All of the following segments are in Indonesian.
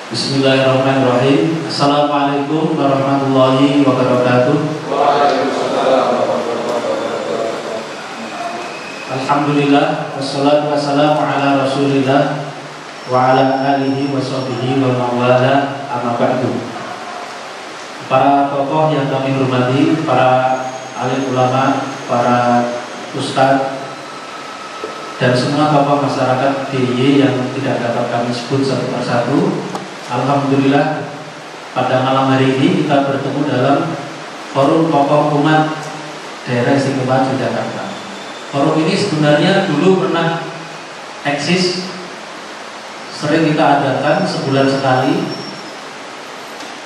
Bismillahirrahmanirrahim. Assalamualaikum warahmatullahi wabarakatuh. Waalaikumsalam warahmatullahi wabarakatuh. Alhamdulillah, wassalatu wassalamu ala rasulillah wa ala alihi wa sahbihi wa mawala, amma ba'du. Para tokoh yang kami hormati, para alim ulama, para ustadz, dan semua tokoh masyarakat DIY yang tidak dapat kami sebut satu persatu, alhamdulillah pada malam hari ini kita bertemu dalam forum tokoh umat daerah istimewa Yogyakarta. Forum ini sebenarnya dulu pernah eksis, sering kita adakan sebulan sekali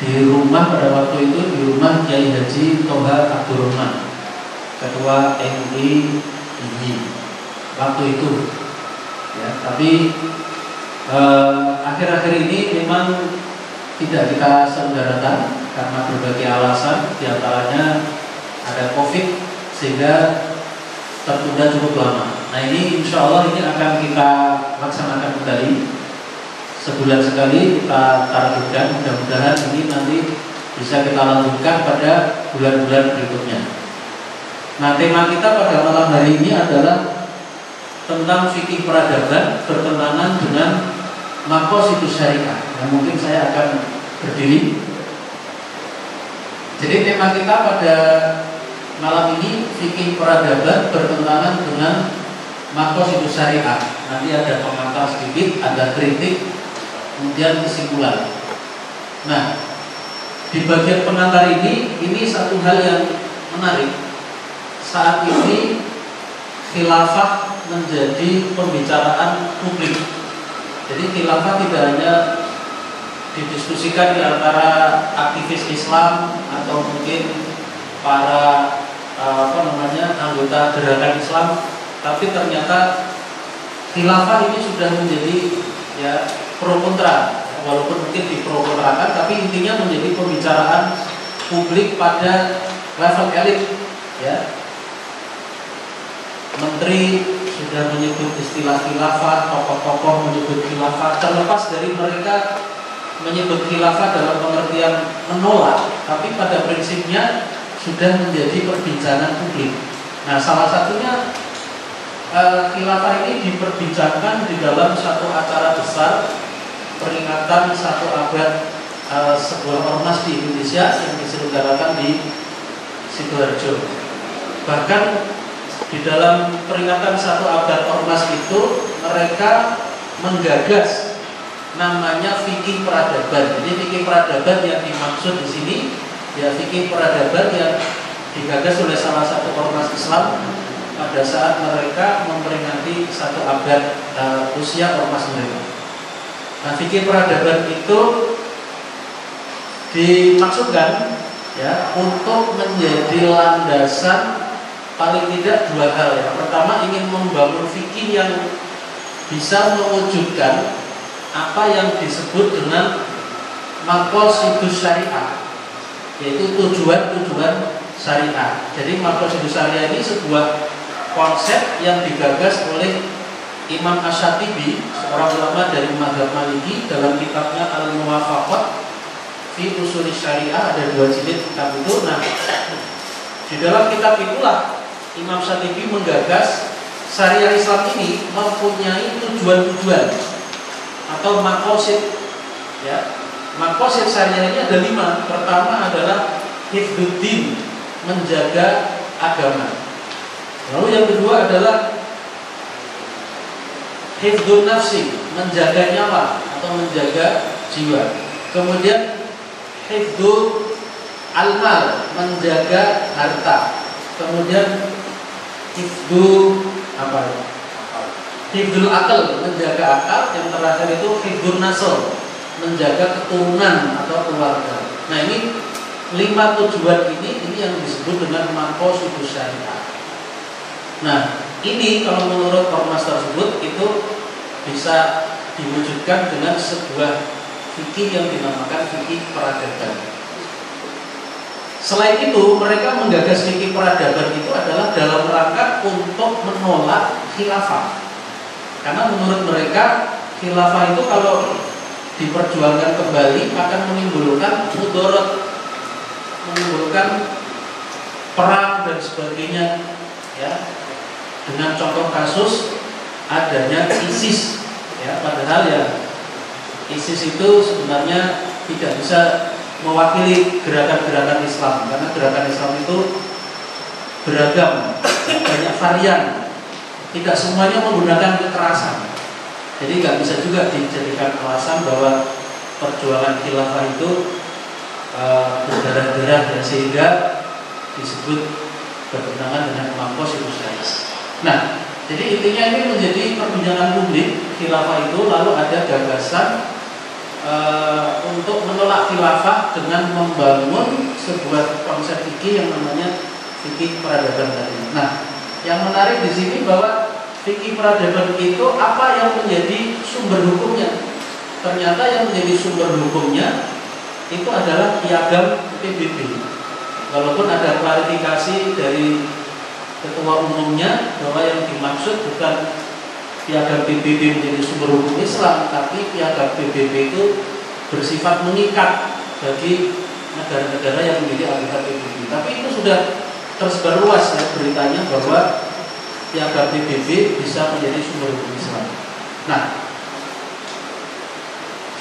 di rumah, pada waktu itu di rumah Kiai Haji Toha Abdurrahman, Ketua MUI DIY waktu itu ya. Tapi akhir-akhir ini memang tidak kita selenggarakan karena berbagai alasan, diantaranya ada COVID sehingga tertunda cukup lama. Nah ini insya Allah ini akan kita laksanakan kembali sebulan sekali, kita targetkan, mudah-mudahan ini nanti bisa kita lanjutkan pada bulan-bulan berikutnya. Nah tema kita pada malam hari ini adalah tentang fikih peradaban bertentangan dengan maqasidus syariah. Nah, mungkin saya akan berdiri. Jadi tema kita pada malam ini fikih peradaban bertentangan dengan maqasidus syariah. Nanti ada komentar sedikit, ada kritik, kemudian kesimpulan. Nah, di bagian pengantar ini satu hal yang menarik. Saat ini khilafah menjadi pembicaraan publik. Jadi khilafah tidak hanya didiskusikan di antara aktivis Islam atau mungkin para anggota gerakan Islam, tapi ternyata khilafah ini sudah menjadi ya pro kontra, walaupun mungkin di pro kontrakan, tapi intinya menjadi pembicaraan publik pada level elit ya. Menteri sudah menyebut istilah khilafah, tokoh-tokoh menyebut khilafah, terlepas dari mereka menyebut khilafah dalam pengertian menolak, tapi pada prinsipnya sudah menjadi perbincangan publik. Nah, salah satunya khilafah ini diperbincangkan di dalam satu acara besar peringatan 1 abad sebuah ormas di Indonesia yang diselenggarakan di Sidoarjo. Bahkan di dalam peringatan 1 abad ormas itu mereka menggagas namanya fikih peradaban. Jadi fikih peradaban yang dimaksud di sini ya fikih peradaban yang digagas oleh salah satu ormas Islam pada saat mereka memperingati 1 abad usia ormas mereka. Nah, fikih peradaban itu dimaksudkan ya untuk menjadi landasan paling tidak 2 hal ya. Pertama, ingin membangun fikih yang bisa mewujudkan apa yang disebut dengan maqasidus syariah, yaitu tujuan-tujuan syariah. Jadi maqasidus syariah ini sebuah konsep yang digagas oleh Imam Asy-Syatibi, seorang ulama dari mazhab Maliki, dalam kitabnya Al-Muwafaqat fi Ushul Syariah, ada 2 jilid kitab itu. Nah, di dalam kitab itulah Imam Syatibi menggagas syariah Islam ini mempunyai tujuan-tujuan atau maqasid ya. Maqasid syariah ini ada 5. Pertama adalah hifdzuddin, menjaga agama. Lalu yang kedua adalah hifdzun nafsi, menjaga nyawa atau menjaga jiwa. Kemudian hifdzul al-mal, menjaga harta. Kemudian hifdzul hifdzul akal, menjaga akal. Yang terakhir itu hifdzun nasl, menjaga keturunan atau keluarga. Nah, ini 5 tujuan ini yang disebut dengan maqasidus syariah. Nah, ini kalau menurut ormas tersebut itu bisa diwujudkan dengan sebuah fikih yang dinamakan fikih peradaban. Selain itu, mereka menggagas fikih peradaban itu adalah dalam rangka untuk menolak khilafah. Karena menurut mereka khilafah itu kalau diperjuangkan kembali akan menimbulkan mudarat, menimbulkan perang dan sebagainya, ya. Dengan contoh kasus adanya ISIS, ya, padahal ya ISIS itu sebenarnya tidak bisa mewakili gerakan-gerakan Islam, karena gerakan Islam itu beragam, banyak varian, tidak semuanya menggunakan kekerasan. Jadi nggak bisa juga dijadikan alasan bahwa perjuangan khilafah itu berdarah-darah, ya, sehingga disebut bertentangan dengan konstitusi. Nah, jadi intinya ini menjadi perbincangan publik khilafah itu, lalu ada gagasan untuk menolak khilafah dengan membangun sebuah konsep fikih yang namanya fikih peradaban tadi. Nah, yang menarik di sini bahwa fikih peradaban itu apa yang menjadi sumber hukumnya? Ternyata yang menjadi sumber hukumnya itu adalah piagam PBB. Walaupun ada klarifikasi dari ketua umumnya bahwa yang dimaksud bukan piagam PBB menjadi sumber hukum Islam, tapi piagam PBB itu bersifat mengikat bagi negara-negara yang menjadi anggota PBB. Tapi itu sudah tersebar luas, ya, beritanya bahwa piagam PBB bisa menjadi sumber hukum Islam. Nah,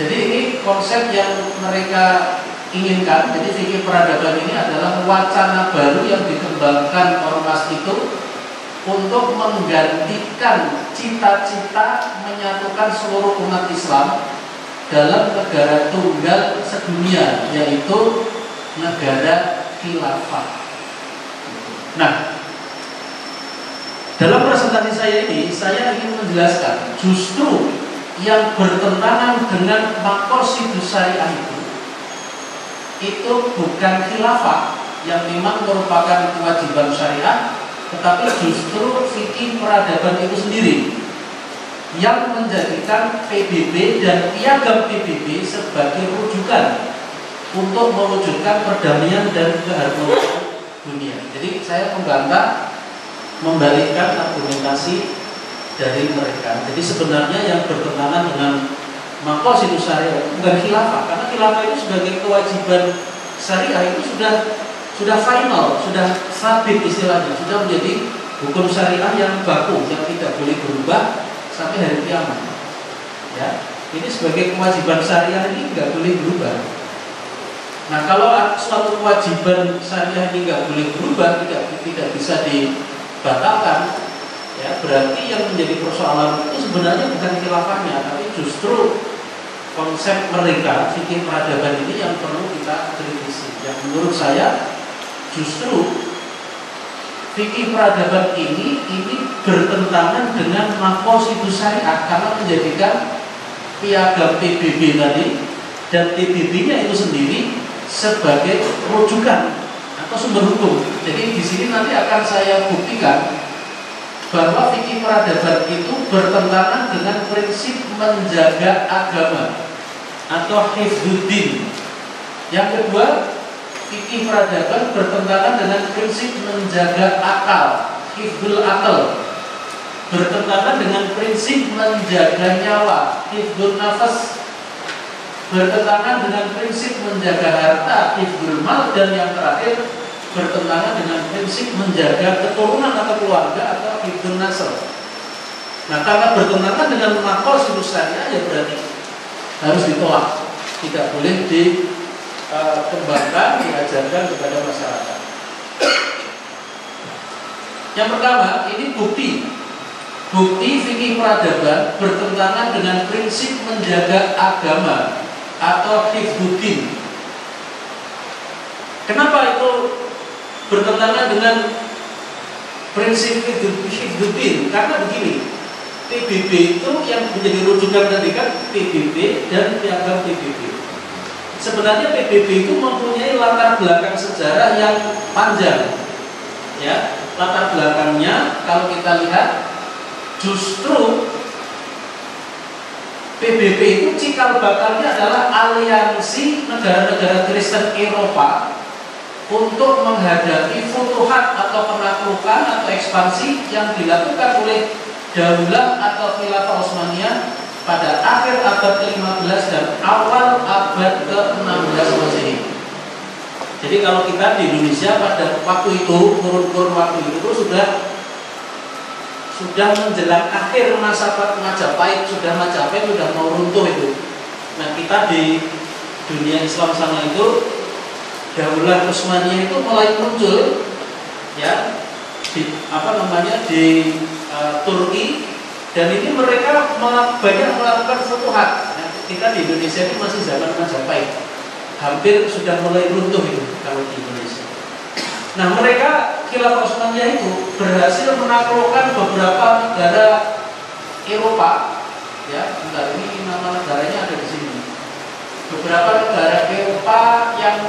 jadi ini konsep yang mereka inginkan. Jadi fikih peradaban ini adalah wacana baru yang dikembangkan ormas itu untuk menggantikan cita-cita menyatukan seluruh umat Islam dalam negara tunggal sedunia, yaitu negara khilafah. Nah, dalam presentasi saya ini, saya ingin menjelaskan justru yang bertentangan dengan maqasidus syariah itu bukan khilafah yang memang merupakan kewajiban syariah, tetapi justru fikih peradaban itu sendiri yang menjadikan PBB dan piagam PBB sebagai rujukan untuk mewujudkan perdamaian dan keharmonisan dunia. Jadi saya membalikkan argumentasi dari mereka. Jadi sebenarnya yang bertentangan dengan maqasidus syariah bukan khilafah, karena khilafah itu sebagai kewajiban syariah itu sudah final, sudah sabit istilahnya, sudah menjadi hukum syariah yang baku, yang tidak boleh berubah sampai hari kiamat. Ya, ini sebagai kewajiban syariah ini nggak boleh berubah. Nah, kalau suatu kewajiban syariah ini nggak boleh berubah, tidak bisa dibatalkan, ya berarti yang menjadi persoalan itu sebenarnya bukan khilafahnya, tapi justru konsep mereka fikih peradaban ini yang perlu kita kritisi. Yang menurut saya justru fikih peradaban ini bertentangan dengan maqasidus syariah karena menjadikan piagam PBB tadi dan PBB-nya itu sendiri sebagai rujukan atau sumber hukum. Jadi di sini nanti akan saya buktikan bahwa fikih peradaban itu bertentangan dengan prinsip menjaga agama atau hifdzuddin. Yang kedua, fikih peradaban bertentangan dengan prinsip menjaga akal, hifdzul akal. Bertentangan dengan prinsip menjaga nyawa, hifdzun nafas. Bertentangan dengan prinsip menjaga harta, hifdzul mal. Dan yang terakhir, bertentangan dengan prinsip menjaga keturunan atau keluarga atau hifdzun nasl. Nah, karena bertentangan dengan maqasidus syariah, ya berarti harus ditolak, tidak boleh dikembangkan, diajarkan kepada masyarakat. Yang pertama, ini bukti fikih peradaban bertentangan dengan prinsip menjaga agama atau hifdzuddin. Kenapa itu bertentangan dengan prinsip hifdzuddin? Karena begini, PBB itu yang menjadi rujukan tadi kan PBB dan piagam PBB. Sebenarnya PBB itu mempunyai latar belakang sejarah yang panjang. Ya, latar belakangnya kalau kita lihat justru PBB itu cikal bakalnya adalah aliansi negara-negara Kristen Eropa untuk menghadapi futuhat atau penaklukan atau ekspansi yang dilakukan oleh Daulah atau Khilafah Utsmaniyah pada akhir abad ke-15 dan awal abad ke-16 Masehi. Jadi kalau kita di Indonesia pada waktu itu, kurun-kurun waktu itu sudah menjelang akhir masa Majapahit, sudah mau runtuh itu. Nah, kita di dunia Islam sana itu Daulah Utsmaniyah itu mulai muncul, ya, di Turki, dan ini mereka banyak melakukan futuhat. Nah, kita di Indonesia ini masih zaman Majapahit, hampir sudah mulai runtuh itu kalau di Indonesia. Nah, mereka Khilafah Utsmaniyah itu berhasil menaklukkan beberapa negara Eropa, ya. Bentar, ini nama negaranya ada di sini. Beberapa negara Eropa yang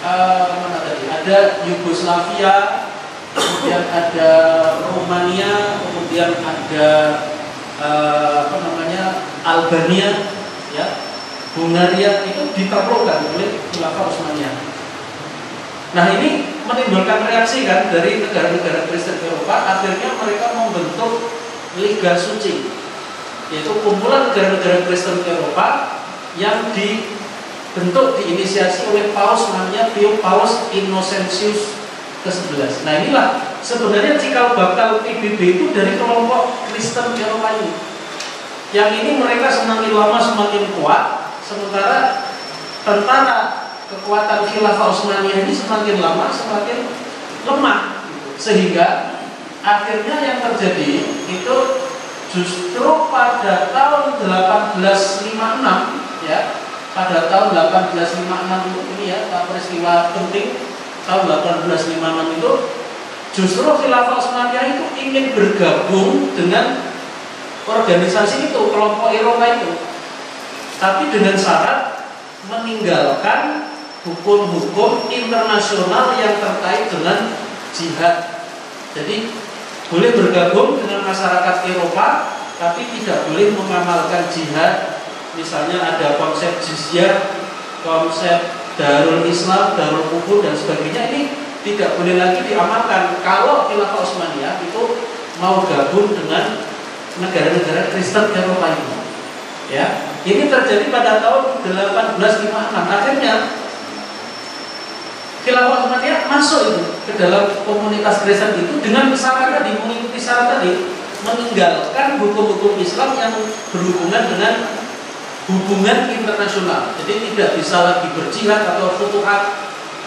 mana tadi? Ada Yugoslavia, kemudian ada Romania, kemudian ada Albania, ya, Hungaria, itu ditaklukkan oleh Khilafah Utsmaniyah. Nah, ini menimbulkan reaksi kan dari negara-negara Kristen Eropa. Akhirnya mereka membentuk Liga Suci, yaitu kumpulan negara-negara Kristen Eropa yang dibentuk, diinisiasi oleh Paus, namanya Paus Innocentius ke-11. Nah, inilah sebenarnya cikal bakal PBB itu dari kelompok Kristen Eropa ini. Yang ini mereka semakin lama semakin kuat, sementara tentara kekuatan Khilafah Utsmaniyah ini semakin lama semakin lemah, sehingga akhirnya yang terjadi itu justru pada tahun 1856, ya, pada tahun 1856 ini, ya, peristiwa penting tahun 1856 itu justru Khilafah Utsmaniyah itu ingin bergabung dengan organisasi itu, kelompok Eropa itu, tapi dengan syarat meninggalkan hukum-hukum internasional yang terkait dengan jihad. Jadi boleh bergabung dengan masyarakat Eropa, tapi tidak boleh mengamalkan jihad. Misalnya ada konsep jizyah, konsep Darul Islam, Darul Kufur dan sebagainya, ini tidak boleh lagi diamalkan kalau Khilafah Utsmaniyah itu mau gabung dengan negara-negara Kristen Eropa ini. Ya, ini terjadi pada tahun 1856. Akhirnya Khilafah Utsmaniyah masuk itu ke dalam komunitas Kristen itu dengan syarat tadi, mengikuti syarat tadi, meninggalkan hukum-hukum Islam yang berhubungan dengan hubungan internasional. Jadi tidak bisa lagi berjihad atau futuhat,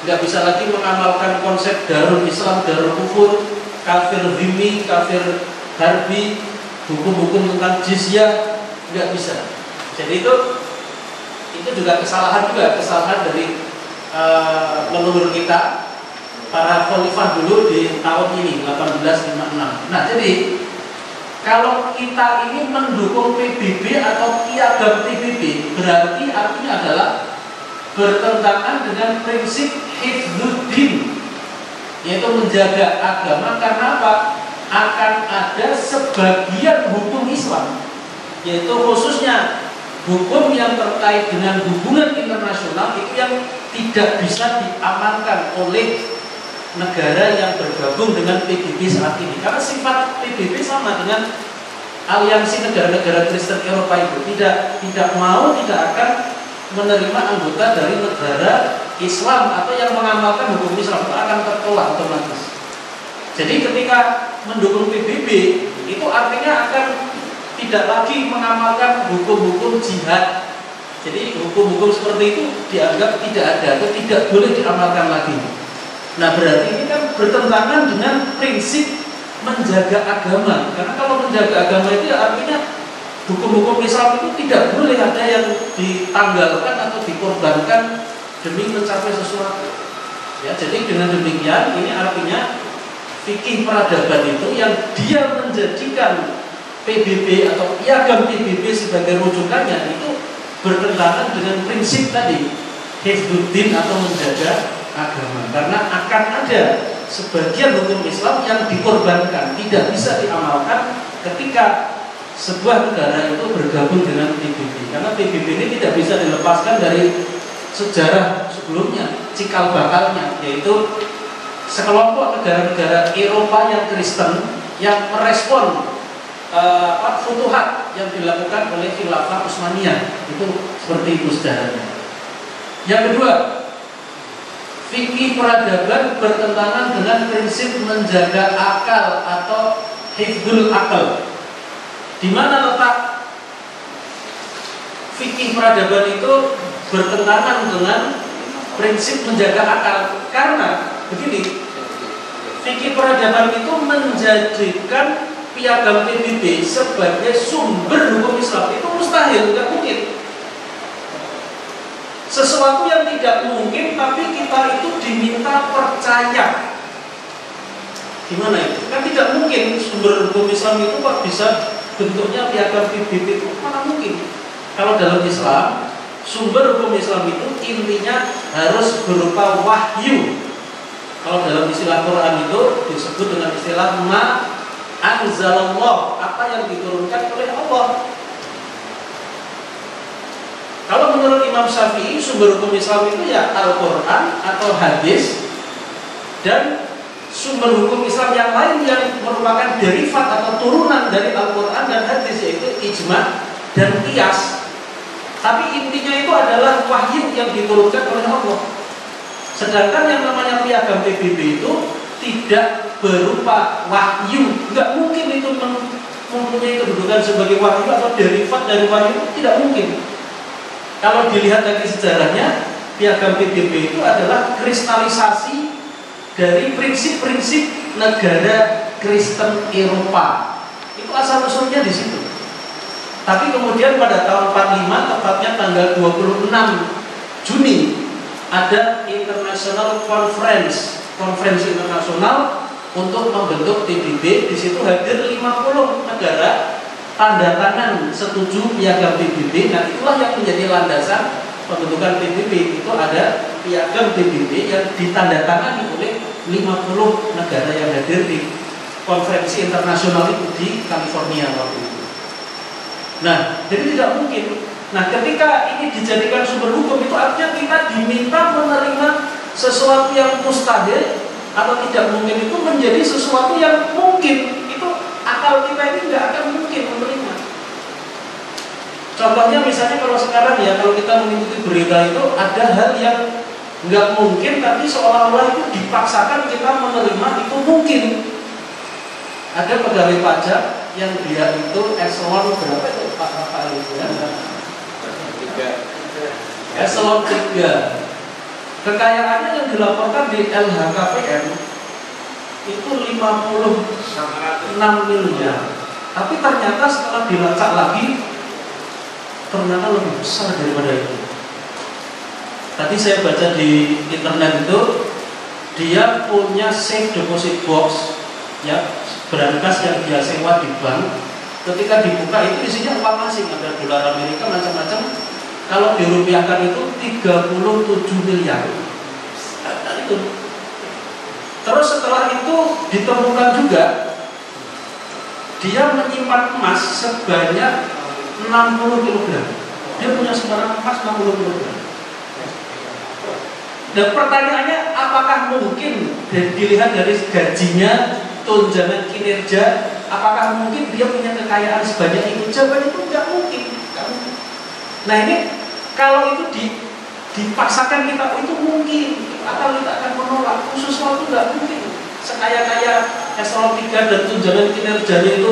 tidak bisa lagi mengamalkan konsep Darul Islam, Darul Kufur, kafir zimmi, kafir harbi, hukum-hukum tentang jizyah, tidak bisa. Jadi itu juga kesalahan dari leluhur kita, para khalifah dulu di tahun ini 1856. Nah, jadi kalau kita ini mendukung PBB atau piagam PBB, berarti artinya adalah bertentangan dengan prinsip hifdzuddin, yaitu menjaga agama. Karena apa? Akan ada sebagian hukum Islam, yaitu khususnya hukum yang terkait dengan hubungan internasional, itu yang tidak bisa diamankan oleh negara yang bergabung dengan PBB saat ini. Karena sifat PBB sama dengan aliansi negara-negara Kristen Eropa itu, tidak akan menerima anggota dari negara Islam atau yang mengamalkan hukum Islam, itu akan tertolak otomatis. Jadi ketika mendukung PBB itu artinya akan tidak lagi mengamalkan hukum-hukum jihad. Jadi hukum-hukum seperti itu dianggap tidak ada atau tidak boleh diamalkan lagi. Nah, berarti ini kan bertentangan dengan prinsip menjaga agama. Karena kalau menjaga agama itu ya artinya hukum-hukum Islam itu tidak boleh ada yang ditanggalkan atau dikorbankan demi mencapai sesuatu. Ya, jadi dengan demikian ini artinya fikih peradaban itu yang dia menjadikan PBB atau piagam PBB sebagai rujukannya itu bertentangan dengan prinsip tadi, hifdzuddin atau menjaga agama. Karena akan ada sebagian hukum Islam yang dikorbankan, tidak bisa diamalkan ketika sebuah negara itu bergabung dengan PBB. Karena PBB ini tidak bisa dilepaskan dari sejarah sebelumnya, cikal bakalnya, yaitu sekelompok negara-negara Eropa yang Kristen yang merespon futuhat yang dilakukan oleh Khilafah Utsmaniyah. Itu seperti itu sejarahnya. Yang kedua, fikih peradaban bertentangan dengan prinsip menjaga akal atau hifdzul akal. Di mana letak fikih peradaban itu bertentangan dengan prinsip menjaga akal? Karena begini, fikih peradaban itu menjadikan piagam PBB sebagai sumber hukum Islam. Itu mustahil, nggak mungkin. Sesuatu yang tidak mungkin, tapi kita itu diminta percaya. Gimana itu? Kan tidak mungkin sumber hukum Islam itu kok bisa bentuknya piagam PBB, itu mana mungkin? Kalau dalam Islam, sumber hukum Islam itu intinya harus berupa wahyu. Kalau dalam istilah Quran itu disebut dengan istilah ma anzalallah, apa yang diturunkan oleh Allah. Kalau menurut Imam Syafi'i, sumber hukum Islam itu ya Al-Quran atau hadis, dan sumber hukum Islam yang lain yang merupakan derivat atau turunan dari Al-Quran dan hadis, yaitu ijma dan qiyas. Tapi intinya itu adalah wahyu yang diturunkan oleh Allah. Sedangkan yang namanya piagam PBB itu tidak berupa wahyu. Nggak mungkin itu mempunyai kedudukan sebagai wahyu atau derivat dari wahyu, tidak mungkin. Kalau dilihat lagi sejarahnya, piagam PBB itu adalah kristalisasi dari prinsip-prinsip negara Kristen Eropa. Itu asal-usulnya di situ. Tapi kemudian pada tahun 45, tepatnya tanggal 26 Juni, ada International Conference, konferensi internasional untuk membentuk PBB. Di situ hadir 50 negara, tanda tangan setuju piagam PBB. Nah, itulah yang menjadi landasan pembentukan PBB. Itu ada piagam PBB yang ditandatangani oleh 50 negara yang hadir di konferensi internasional itu di California waktu itu. Nah, jadi tidak mungkin. Nah, ketika ini dijadikan sumber hukum, itu artinya kita diminta menerima sesuatu yang mustahil atau tidak mungkin itu menjadi sesuatu yang mungkin. Itu akal kita ini nggak akan mungkin menerima. Contohnya misalnya kalau sekarang ya, kalau kita mengikuti berita itu ada hal yang nggak mungkin, tapi seolah-olah itu dipaksakan kita menerima itu mungkin. Ada pegawai pajak yang dia itu eselon berapa itu Pak Rafael itu ya? 3. Eselon 3. Kekayaannya yang dilaporkan di LHKPN itu 56 miliar. Tapi ternyata setelah dilacak lagi, ternyata lebih besar daripada itu. Tadi saya baca di internet itu, dia punya safe deposit box, ya, berangkas yang dia sewa di bank. Ketika dibuka itu isinya uang asing, ada dolar Amerika macam-macam. Kalau dirupiahkan itu 37 miliar. Nah, itu. Terus setelah itu ditemukan juga dia menyimpan emas sebanyak 60 kg. Dia punya sembarang emas 60 kg. Dan pertanyaannya, apakah mungkin dilihat dari gajinya, tunjangan kinerja, apakah mungkin dia punya kekayaan sebanyak itu? Jawabannya itu nggak mungkin. Nah ini kalau itu dipaksakan kita, oh, itu mungkin, atau kita akan menolak. Sesuatu nggak mungkin. Sekaya-kaya eselon 3 dan tunjangan kinerjanya itu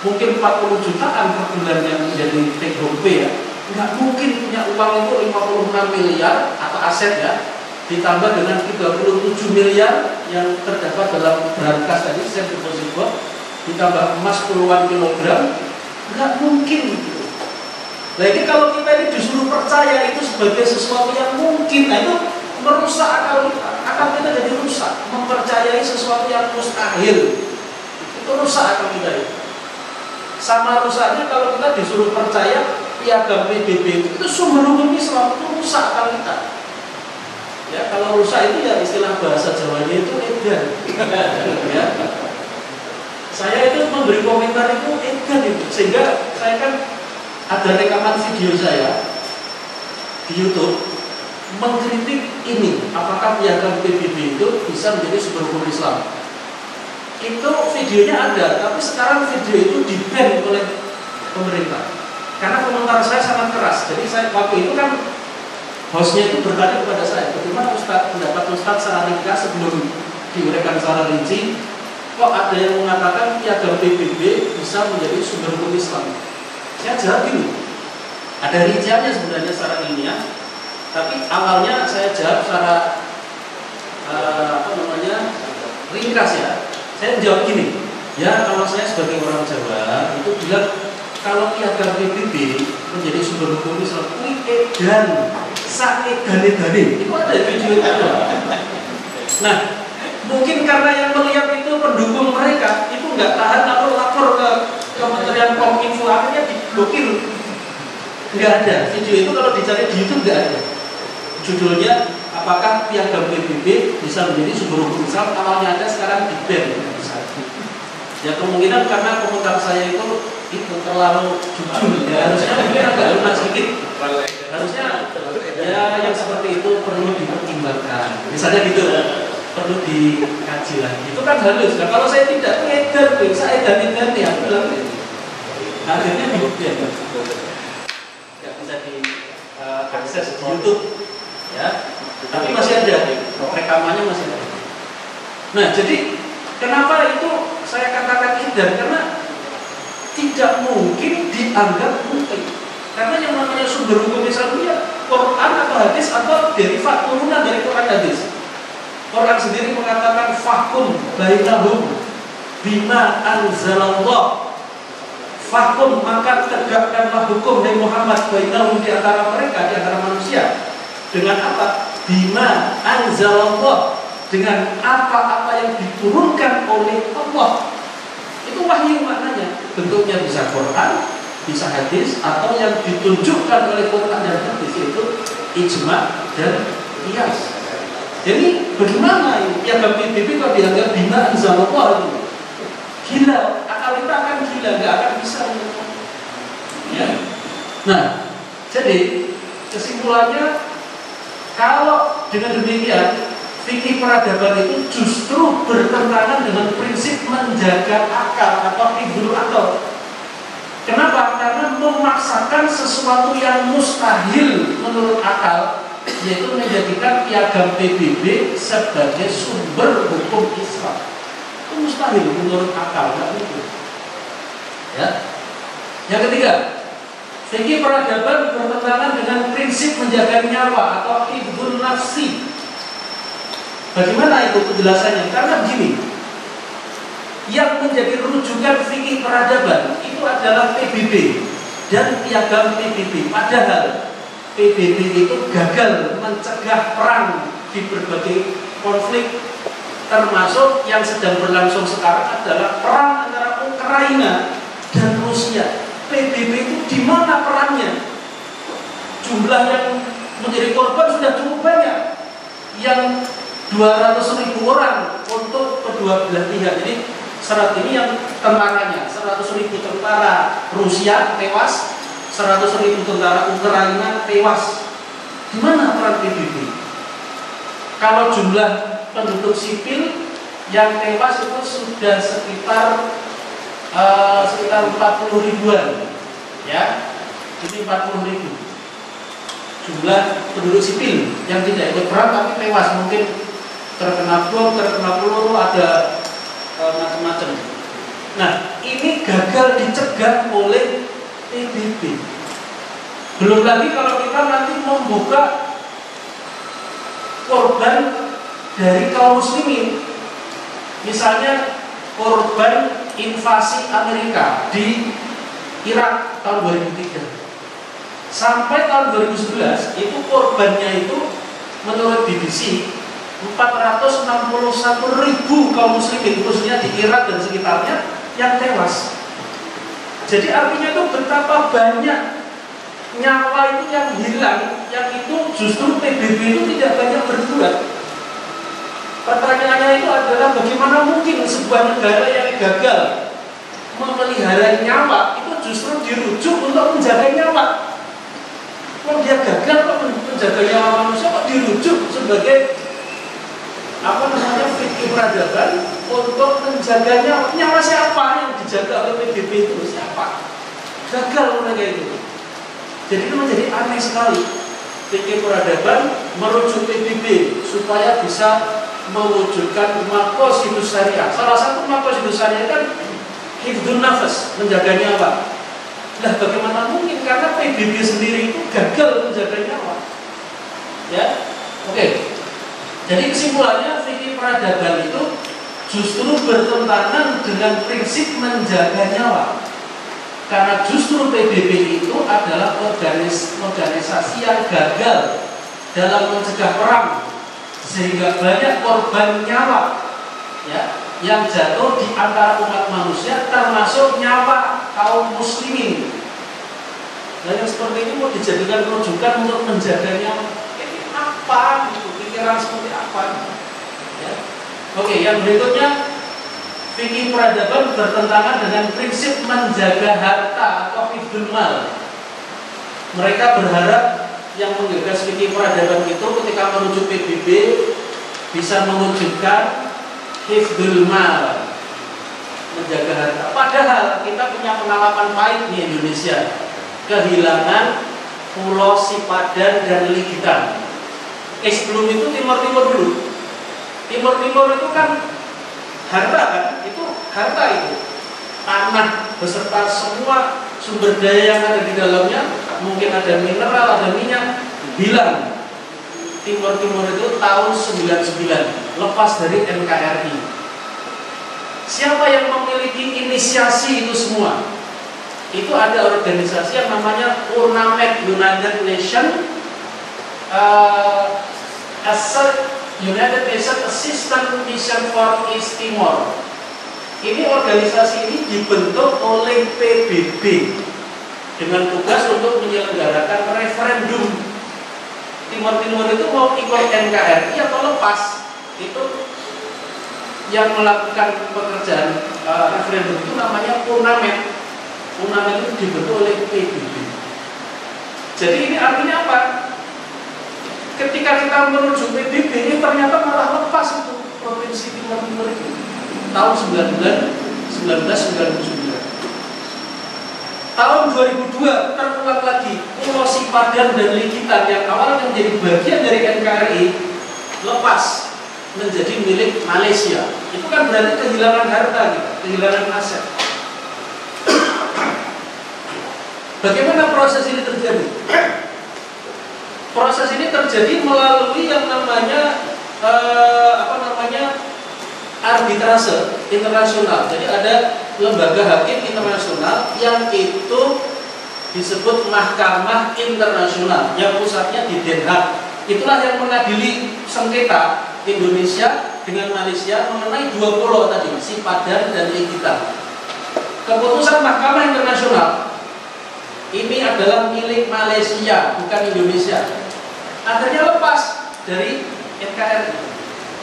mungkin 40 jutaan per bulan yang menjadi take home pay ya. Nggak mungkin punya uang itu 56 miliar atau aset ya, ditambah dengan 37 miliar yang terdapat dalam berangkas tadi, safe deposit box, ditambah emas puluhan kilogram, nggak mungkin gitu. Nah ini kalau kita ini disuruh percaya itu sebagai sesuatu yang mungkin, nah itu merusak akal kita jadi rusak. Mempercayai sesuatu yang mustahil itu rusak akal kita itu. Sama rusaknya kalau kita disuruh percaya piagam PBB itu sumber hukum Islam, itu rusak akal kita. Ya, kalau rusak itu ya istilah bahasa Jawanya itu edan. Ya. Saya itu memberi komentar itu edan itu, sehingga saya kan ada rekaman video saya di YouTube mengkritik ini, apakah piagam PBB itu bisa menjadi sumber hukum Islam. itu videonya ada, tapi sekarang video itu di-ban oleh pemerintah karena komentar saya sangat keras. Jadi saya waktu itu kan hostnya itu bertanya kepada saya, bagaimana pendapat Ustaz secara ringkas sebelum diuraikan secara rinci, kok ada yang mengatakan piagam PBB bisa menjadi sumber hukum Islam. Saya jawab gini, ada rinciannya sebenarnya secara ilmiah, tapi awalnya saya jawab secara ringkas ya. Saya jawab gini, ya kalau saya sebagai orang Jawa itu bilang kalau piagam PBB menjadi sumber hukum Islam, edan, saedane-dane, itu ada video itu. Nah, mungkin karena yang melihat itu pendukung mereka itu nggak tahan atau lapor ke Kementerian Kominfo, akhirnya diblokir. Nggak ada video itu, kalau dicari di YouTube nggak ada. Judulnya apakah piagam PBB bisa menjadi sumber hukum Islam? Awalnya ada, sekarang di-ban. Ya kemungkinan karena komentar saya itu terlalu jujur. Ya, harusnya mungkin agak lunak sedikit. Harusnya ya yang seperti itu perlu dipertimbangkan. Misalnya gitu, perlu dikaji lagi. Itu kan halus. Nah, kalau saya tidak ngedar, saya edan ya, aku bilang gitu. Akhirnya di-ban. Nggak bisa diakses di YouTube. Ya, tapi masih ada, rekamannya masih ada. Nah, jadi kenapa itu saya katakan edan? Karena tidak mungkin dianggap mungkin. Karena yang namanya sumber hukum Islam itu ya Quran atau hadis atau derivat turunan dari Quran hadis. Quran sendiri mengatakan fahkum bainahum bima anzalallah. Fahkum, maka tegakkanlah hukum dari Muhammad bainahum, di antara mereka, di antara manusia. Dengan apa? Bima anzalallah, dengan apa-apa yang diturunkan oleh Allah. Itu wahyu maknanya. Bentuknya bisa Quran, bisa hadis, atau yang ditunjukkan oleh Quran dan hadis itu ijma dan qiyas. Jadi bagaimana ini piagam PBB kalau dianggap bima anzalallah itu? Gila, akal kita akan gila, nggak akan bisa. Ya. Nah, jadi kesimpulannya, kalau dengan demikian fikih peradaban itu justru bertentangan dengan prinsip menjaga akal atau hifdzul akal. Kenapa? Karena memaksakan sesuatu yang mustahil menurut akal, yaitu menjadikan piagam PBB sebagai sumber hukum Islam. Itu mustahil menurut akal, nggak mungkin. Ya. Yang ketiga, fikih peradaban bertentangan dengan prinsip menjaga nyawa atau hifdzun nafsi. Bagaimana itu penjelasannya? Karena begini, yang menjadi rujukan fikih peradaban itu adalah PBB dan piagam PBB. Padahal PBB itu gagal mencegah perang di berbagai konflik, termasuk yang sedang berlangsung sekarang adalah perang antara Ukraina dan Rusia. PBB itu di mana perannya? Jumlah yang menjadi korban sudah cukup banyak, yang 200.000 orang untuk kedua belah pihak. Jadi syarat ini yang tentaranya 100.000 tentara Rusia tewas, 100.000 tentara Ukraina tewas. Di mana peran PBB? Kalau jumlah penduduk sipil yang tewas itu sudah sekitar 40 ribuan, ya, jadi 40.000 jumlah penduduk sipil yang tidak ikut perang tapi tewas, mungkin terkena bom, terkena peluru, ada macam-macam. Nah, ini gagal dicegah oleh PBB. Belum lagi kalau kita nanti membuka korban dari kaum muslimin, misalnya korban invasi Amerika di Irak tahun 2003 sampai tahun 2011, itu korbannya itu menurut BBC 461.000 kaum muslimin, khususnya di Irak dan sekitarnya, yang tewas. Jadi artinya itu betapa banyak nyawa itu yang hilang, yang itu justru PBB itu tidak banyak berbuat. Pertanyaannya itu adalah bagaimana mungkin sebuah negara yang gagal memelihara nyawa itu justru dirujuk untuk menjaga nyawa. Kalau dia gagal kok menjaga nyawa manusia, kok dirujuk sebagai fikih peradaban untuk menjaganya. Nyawa siapa yang dijaga oleh PBB itu? Siapa? Gagal mereka itu. Jadi itu menjadi aneh sekali. Fikih peradaban merujuk PBB supaya bisa mewujudkan maqasidus syariah. Salah satu maqasidus syariah kan hifdzun nafas, menjaga nyawa. Nah, bagaimana mungkin, karena PBB sendiri itu gagal menjaga nyawa. Ya, oke. Jadi kesimpulannya fikih peradaban itu justru bertentangan dengan prinsip menjaga nyawa. Karena justru PBB itu adalah organisasi yang gagal dalam mencegah perang, sehingga banyak korban nyawa ya, yang jatuh di antara umat manusia, termasuk nyawa kaum muslimin. Dan yang seperti ini mau dijadikan rujukan untuk menjaga nyawa, ini apa? Pikiran seperti apa? Ya. Oke, yang berikutnya, fikih peradaban bertentangan dengan prinsip menjaga harta atau hifdzul mal. Mereka berharap yang menggagas fikih peradaban itu ketika menuju PBB bisa mewujudkan hifdzul mal, menjaga harta. Padahal kita punya pengalaman pahit di Indonesia, kehilangan Pulau Sipadan dan Ligitan. Sebelum itu Timur-Timur dulu. Timur-Timur itu kan harta kan, itu harta itu tanah beserta semua sumber daya yang ada di dalamnya, mungkin ada mineral, ada minyak. Bilang Timur-Timur itu tahun 99 lepas dari NKRI. Siapa yang memiliki inisiasi itu semua? Itu ada organisasi yang namanya UNAMED, United Nations United Nations Assistance Mission for East Timor. Ini organisasi ini dibentuk oleh PBB dengan tugas untuk menyelenggarakan referendum. Timur-Timur itu mau ikut NKRI atau lepas. Itu yang melakukan pekerjaan referendum itu namanya UNAMED. UNAMED itu dibentuk oleh PBB. Jadi ini artinya apa? Ketika kita menuju PBB ini ternyata malah lepas itu provinsi Timur-Timur itu tahun 1999. Tahun 2002 terulang lagi Pulau Sipadan dan Ligitan yang awalnya menjadi bagian dari NKRI lepas menjadi milik Malaysia. Itu kan berarti kehilangan harta gitu, kehilangan aset. Bagaimana proses ini terjadi? Proses ini terjadi melalui yang namanya arbitrase internasional. Jadi ada lembaga hakim internasional yang itu disebut Mahkamah Internasional yang pusatnya di Den Haag. Itulah yang mengadili sengketa Indonesia dengan Malaysia mengenai dua pulau tadi, Sipadan dan Ligitan. Keputusan Mahkamah Internasional ini adalah milik Malaysia, bukan Indonesia. Akhirnya lepas dari NKRI.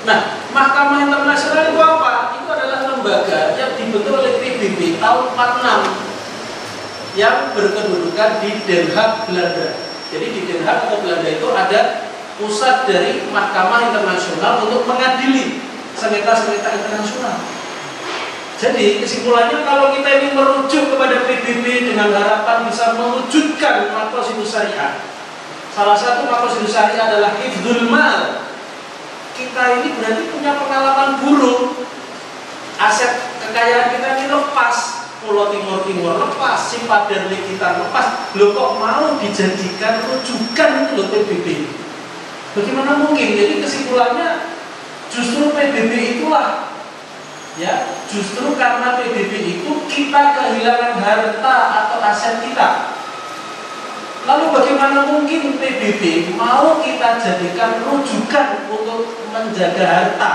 Nah, Mahkamah Internasional itu apa? Itu adalah lembaga yang dibentuk oleh PBB tahun 46 yang berkedudukan di Den Haag, Belanda. Jadi di Den Haag atau Belanda itu ada pusat dari Mahkamah Internasional untuk mengadili sengketa-sengketa internasional. Jadi kesimpulannya, kalau kita ini merujuk kepada PBB dengan harapan bisa mewujudkan maqasidus syariah, salah satu maqasidus syariah adalah hifdzul mal. Kita ini berarti punya pengalaman buruk. Aset kekayaan kita ini lepas, Pulau Timur-Timur lepas, Sipadan Ligitan lepas. Loh, kok mau dijadikan rujukan itu loh PBB? Bagaimana mungkin? Jadi kesimpulannya justru PBB itulah, ya, justru karena PBB itu kita kehilangan harta atau aset kita. Lalu bagaimana mungkin PBB mau kita jadikan rujukan untuk menjaga harta?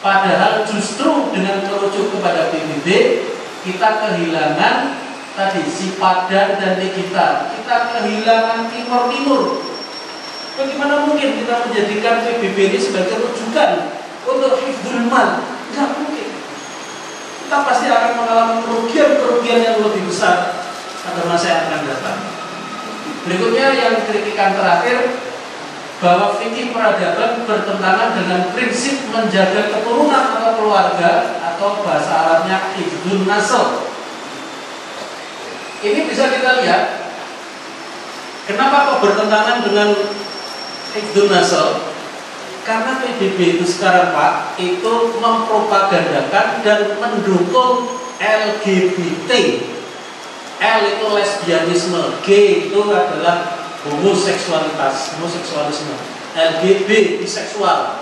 Padahal justru dengan merujuk kepada PBB kita kehilangan tadi Sipadan dan Ligitan, kita kehilangan Timur-Timur. Bagaimana mungkin kita menjadikan PBB ini sebagai rujukan untuk hifdzul mal? Tidak mungkin. Kita pasti akan mengalami kerugian-kerugian yang lebih besar pada masa yang akan datang. Berikutnya yang kritikan terakhir, bahwa fikih peradaban bertentangan dengan prinsip menjaga keturunan atau keluarga, atau bahasa Arabnya hifdzun nasl. Ini bisa kita lihat kenapa kok bertentangan dengan hifdzun nasl? Karena PBB itu sekarang Pak, itu mempropagandakan dan mendukung LGBT. L itu lesbianisme, G itu adalah homoseksualisme, LGB biseksual.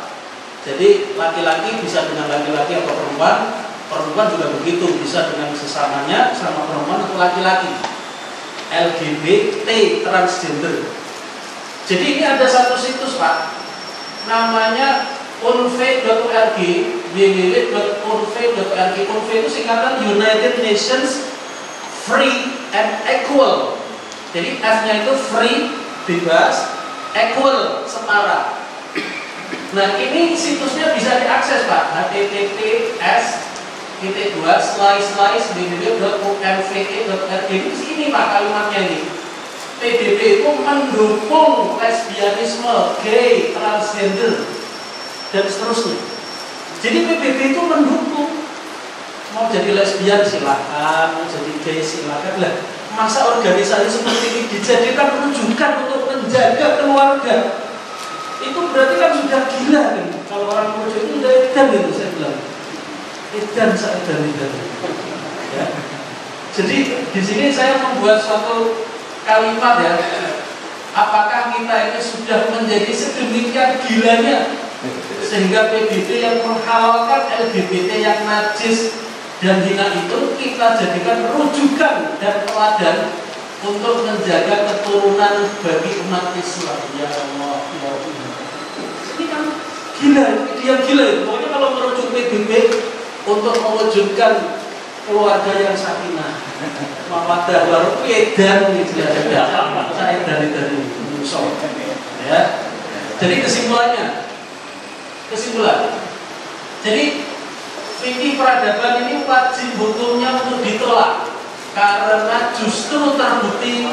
Jadi laki-laki bisa dengan laki-laki atau perempuan, perempuan juga begitu, bisa dengan sesamanya, sama perempuan atau laki-laki. LGBT transgender. Jadi ini ada satu situs Pak, namanya unfe.org, www.unfe.org. Unfe itu singkatan United Nations Free and Equal. Jadi F-nya itu free, bebas, equal, setara. Nah ini situsnya bisa diakses Pak, https://www.unfe.org. Ini Pak kalimatnya ini. PBB itu mendukung lesbianisme, gay, transgender, dan seterusnya. Jadi PBB itu mendukung. Mau jadi lesbian silahkan, mau jadi gay silahkan lah. Masa organisasi seperti ini dijadikan rujukan untuk menjaga keluarga? Itu berarti kan sudah gila kan? Kalau orang Projo itu udah edan gitu saya bilang. Edan. Ya. Jadi di sini saya membuat suatu kalimat ya. Apakah kita ini sudah menjadi sedemikian gilanya sehingga PBB yang menghalalkan LGBT yang najis dan hina itu kita jadikan rujukan dan teladan untuk menjaga keturunan bagi umat Islam. Ya Allah, ya Allah. Ini kan gila, dia gila itu. Pokoknya kalau merujuk PBB untuk mewujudkan keluarga yang sakinah, mawaddah warahmah, edan gitu ya. Saya dari musuh. Ya. Jadi kesimpulan. Jadi fikih peradaban ini wajib hukumnya untuk ditolak karena justru terbukti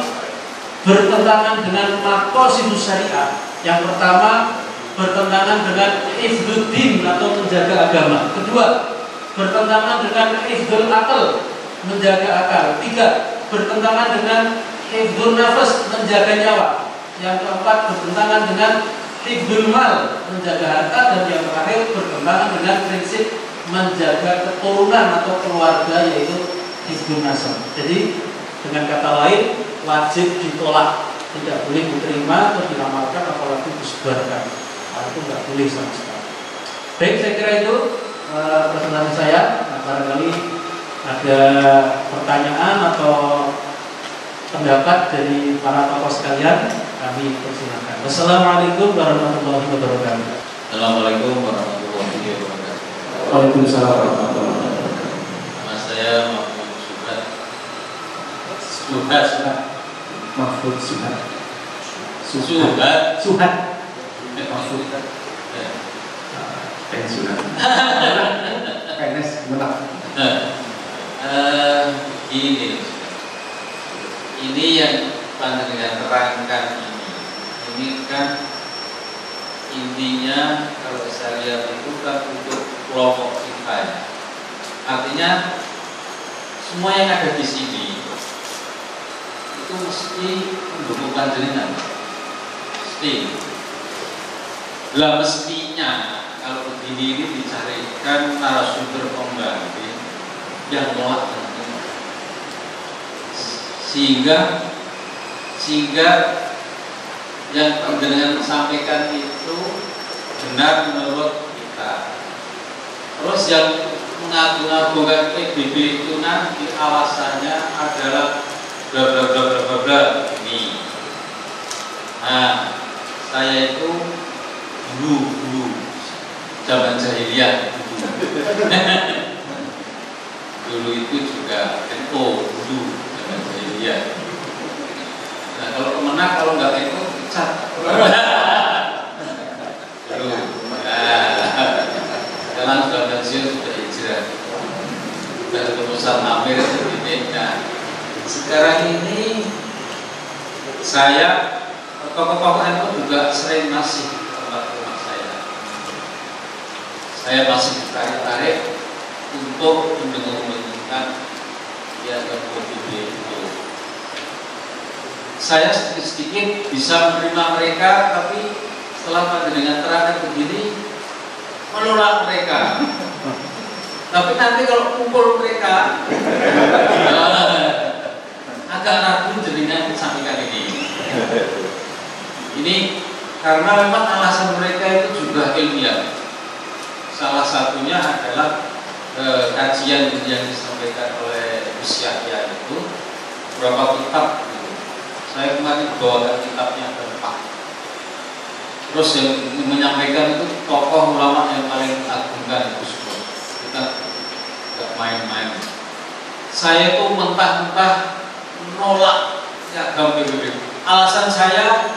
bertentangan dengan maqasidus syariah. Yang pertama, bertentangan dengan hifdzuddin atau menjaga agama. Kedua, bertentangan dengan hifdzul aql, menjaga akal. Tiga, bertentangan dengan hifdzun nafas, menjaga nyawa. Yang keempat, bertentangan dengan hifdzul mal, menjaga harta. Dan yang terakhir, bertentangan dengan prinsip menjaga keturunan atau keluarga, yaitu hifdzun nasab. Jadi dengan kata lain, wajib ditolak, tidak boleh diterima atau diramalkan, apalagi disebarkan. Itu nggak boleh sama sekali. Baik, saya kira itu presentasi saya. Nah, barangkali ada pertanyaan atau pendapat dari para tokoh sekalian, kami persilakan. Wassalamualaikum warahmatullahi wabarakatuh. Assalamualaikum warahmatullahi wabarakatuh. Waalaikumsalam warahmatullahi wabarakatuh. Nama saya Mahfud Suhat. Mahfud Suhat. Mahfud pensiunan. PNS menang. Ini yang panjenengan terangkan ini kan intinya kalau saya lihat itu kan untuk kelompok kifayah. Artinya semua yang ada di sini itu mesti mendukung panjenengan. Mesti. Lah mestinya kalau begini ini dicarikan narasumber pembantu yang menolak sehingga yang panjenengan sampaikan itu benar menurut kita. Terus yang mengagung-agungkan PBB itu nanti alasannya adalah bla bla bla bla bla bla ini. Nah, saya itu dulu zaman jahiliyah dulu itu juga NU dulu zaman jahiliyah. Nah kalau kemenang kalau nggak NU pecat. Sekarang sudah pensiun, sudah hijrah, sudah lulusan Amir ini. Nah sekarang ini saya tokoh-tokoh NU juga sering masuk masih di tempat rumah saya. Saya masih ditarik-tarik untuk mendengar yang PBB itu. Saya sedikit-sedikit bisa menerima mereka, tapi setelah panjenengan terangkan begini, menolak mereka. Tapi nanti kalau kumpul mereka, agak ragu jenengan sampaikan ini. Ini karena memang alasan mereka itu juga ilmiah. Salah satunya adalah kajian yang disampaikan oleh Gus Yahya itu beberapa kitab gitu. Saya kemarin bawakan kitabnya ke-4. Terus yang menyampaikan itu tokoh ulama yang paling agungkan itu semua. Kita nggak main-main. Saya tuh mentah-mentah nolak piagam PBB. Alasan saya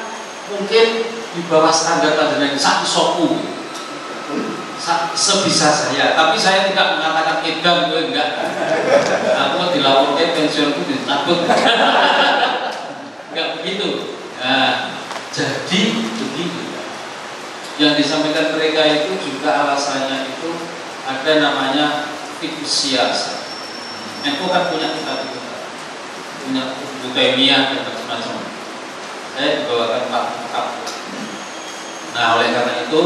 mungkin di bawah standar panjenengan sak isoku, sebisa saya. Tapi saya tidak mengatakan edam, enggak. Aku dilaporkan pensiunku dicabut. Enggak begitu. Nah, jadi begitu. Yang disampaikan mereka itu juga alasannya itu ada namanya fidusiasa. Aku kan punya kitab itu, punya Taimiyah dan macam-macam. Saya dibawakan 4 kitab. Nah, oleh karena itu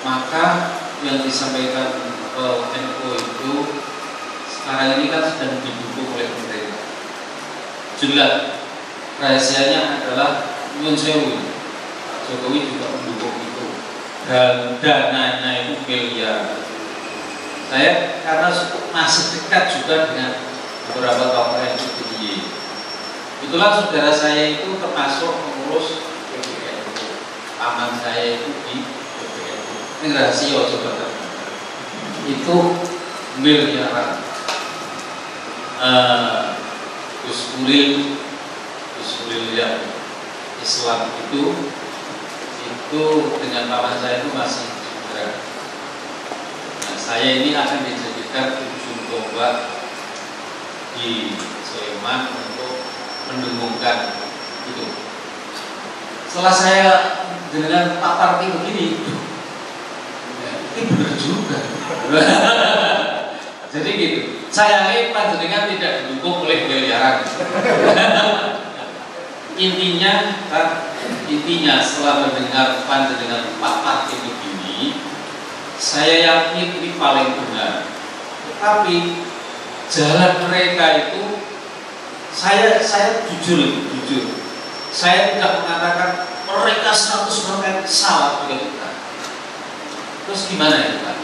maka yang disampaikan NU itu sekarang ini kan sedang didukung oleh pemerintah. Jelas rahasianya adalah Nyun Sewu, Jokowi juga mendukung itu, dan dananya itu miliar. Saya karena masih dekat juga dengan beberapa tokoh NU, itulah saudara saya itu termasuk pengurus PBNU, paman saya itu di PBNU. Ini rahasia coba itu miliaran. Gus Ulil yang Islam itu dengan paman saya itu masih saudara. Nah, saya ini akan dijadikan ujung tombak di Sleman untuk mendengungkan itu. Setelah saya dengan Pak Parti begini, ini benar juga. Jadi gitu. Sayangnya panjenengan tidak didukung oleh miliaran. Intinya setelah mendengar panjenengan Pak Parti begini, saya yakin ini paling benar. Tetapi jalan mereka itu saya jujur, saya tidak mengatakan mereka 100% salah juga bukan. Terus gimana ya Pak?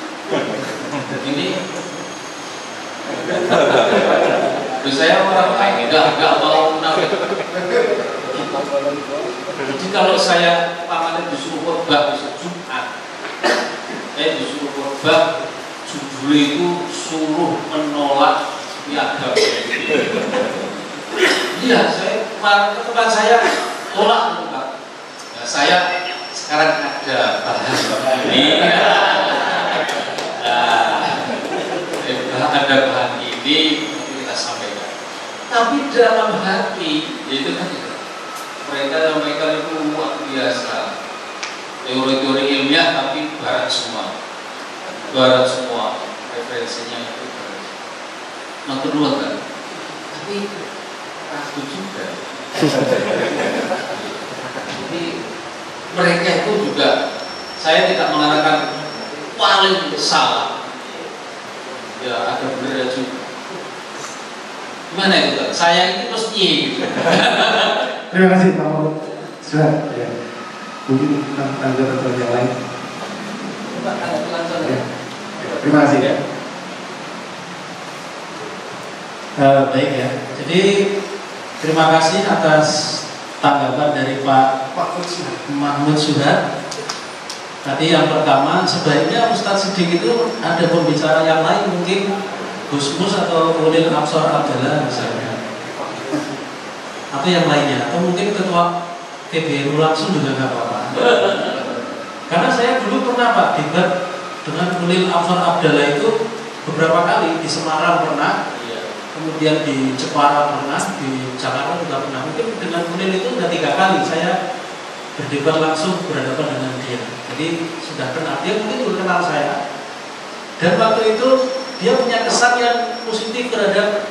Ini saya orang lain enggak mau munafik. Jadi kalau saya pamannya disuruh khotbah besok Jumat, saya disuruh khotbah judul itu suruh menolak piagam. Iya, saya kemarin ke tempat saya tolak Pak. Nah, saya sekarang ada bahan ini. Ada bahan ini kita sampaikan. Tapi dalam hati itu kan mereka sampaikan itu luar biasa. Teori-teori ilmiah tapi barat semua. Referensinya itu barat. Nah kedua kan, tapi ragu juga. Jadi mereka itu juga, saya tidak mengatakan paling salah. Ya ada benar juga. Gimana itu Pak? Saya itu mesti gitu. Terima kasih Pak Mahfud. Sudah ya. Mungkin tanggapan yang lain. Pak, ada Ya. Terima kasih ya. Baik ya. Jadi terima kasih atas tanggapan dari Pak Mahmud Suhad. Tadi yang pertama, sebaiknya Ustadz Siddiq itu ada pembicara yang lain, mungkin Gus Mus atau Ulil Absor Abdallah misalnya, atau yang lainnya, atau mungkin ketua PBNU langsung juga nggak apa-apa. Karena saya dulu pernah Pak debat dengan Ulil Absor Abdallah itu beberapa kali, di Semarang pernah, kemudian di Jepara pernah, di Jakarta juga pernah. Mungkin dengan Ulil itu udah 3 kali saya berdebat langsung berhadapan dengan dia. Jadi sudah kenal, dia mungkin belum kenal saya. Dan waktu itu dia punya kesan yang positif terhadap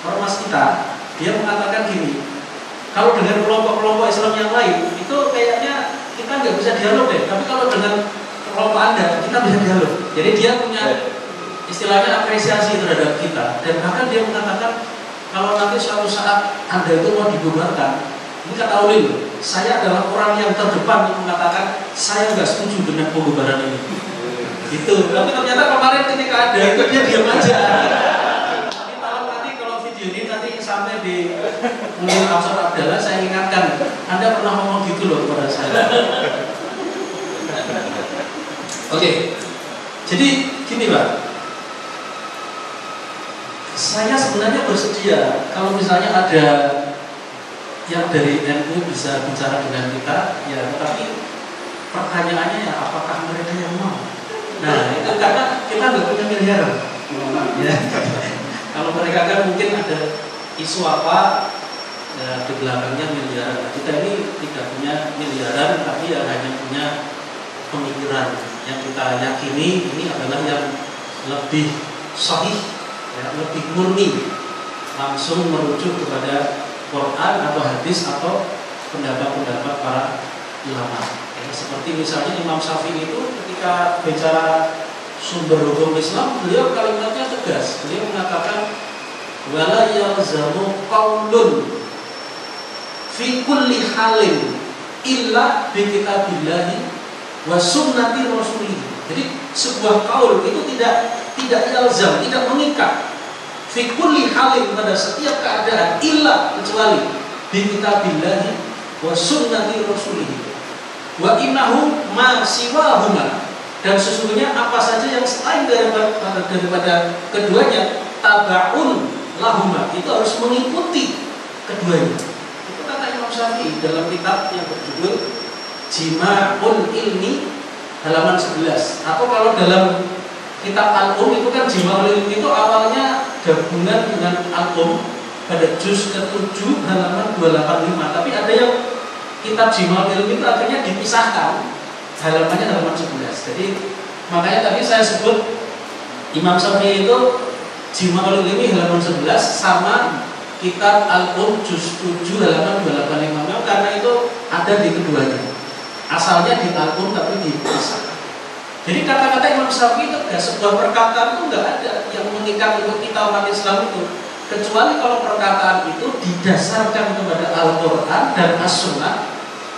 ormas kita. Dia mengatakan gini, kalau dengan kelompok-kelompok Islam yang lain itu kayaknya kita nggak bisa dialog deh. Tapi kalau dengan kelompok Anda kita bisa dialog. Jadi dia punya istilahnya apresiasi terhadap kita. Dan bahkan dia mengatakan kalau nanti suatu saat Anda itu mau dibubarkan, ini kata Ulil, saya adalah orang yang terdepan untuk mengatakan saya nggak setuju dengan pembubaran ini. Gitu. Tapi ternyata kemarin ketika ada itu dia diam aja. Tapi malam nanti kalau video ini nanti sampai di Ulil Absar Abdallah, saya ingatkan, Anda pernah ngomong gitu loh kepada saya. Oke. Jadi gini Pak, saya sebenarnya bersedia kalau misalnya ada yang dari NU bisa bicara dengan kita, ya. Tapi pertanyaannya ya, apakah mereka yang mau? Nah, itu karena kita nggak punya miliaran. Ya. Kalau mereka kan mungkin ada isu apa ya, di belakangnya miliaran. Kita ini tidak punya miliaran, tapi ya hanya punya pemikiran yang kita yakini ini adalah yang lebih sahih, ya, lebih murni, langsung merujuk kepada Quran atau hadis atau pendapat-pendapat para ulama. Ya, seperti misalnya Imam Syafi'i itu ketika bicara sumber hukum Islam, beliau kalimatnya tegas. Beliau mengatakan wala yalzamu qaulun fi kulli halin illa bi kitabillahi wa sunnati rasulih. Jadi sebuah qaul itu tidak yalzam, tidak mengikat fi kulli halin pada setiap keadaan illa kecuali bi kitabillahi wa sunnati rasulih. Wa innahu ma siwahuma, dan sesungguhnya apa saja yang selain daripada keduanya tabaun lahuma, itu harus mengikuti keduanya. Itu kata Imam Syafi'i dalam kitab yang berjudul Jima'ul Ilmi halaman 11. Atau kalau dalam kitab Al-Um itu kan Jima'ul Ilmi itu awalnya gabungan dengan Al-Um pada juz ke-7 halaman 285. Tapi ada yang kitab Jima'ul Ilmi itu akhirnya dipisahkan, halamannya halaman 11. Jadi makanya tadi saya sebut Imam Syafi'i itu Jima'ul Ilmi halaman 11 sama kitab Al-Um juz 7 halaman 285, karena itu ada di keduanya. Asalnya di Al-Um tapi dipisahkan. Jadi kata-kata Imam Syafi'i itu sebuah perkataan itu nggak ada yang mengikat untuk kita umat Islam itu, kecuali kalau perkataan itu didasarkan kepada Al-Quran dan As-Sunnah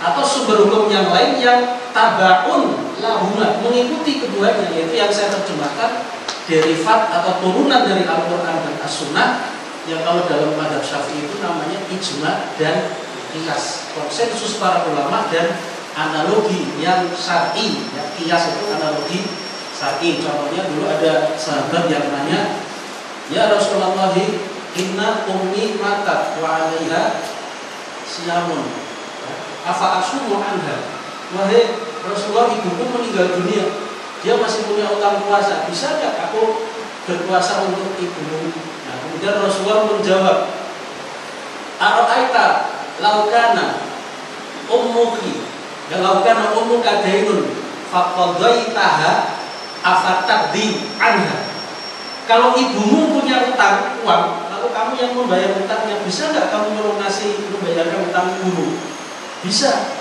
atau sumber hukum yang lain yang tabaun lahuma, mengikuti keduanya, yaitu yang saya terjemahkan derivat atau turunan dari Al-Quran dan As-Sunnah, yang kalau dalam mazhab Syafi'i itu namanya ijma dan qiyas, konsensus para ulama dan analogi yang syar'i. Ya, qiyas itu analogi syar'i. Contohnya dulu ada sahabat yang nanya, ya Rasulullah, inna ummi matat wa 'alaiha siyamun afa asumu anha. Wahai Rasulullah, ibuku meninggal dunia, dia masih punya utang puasa, bisa nggak aku berpuasa untuk ibumu? Nah, kemudian Rasulullah menjawab, ara'aita law kana ummuki law kana ummuka dainun faqadaitaha afataqdi anha. Kalau ibumu punya utang uang, lalu kamu yang membayar utangnya, bisa nggak kamu melunasi membayarkan utang ibumu? Bisa.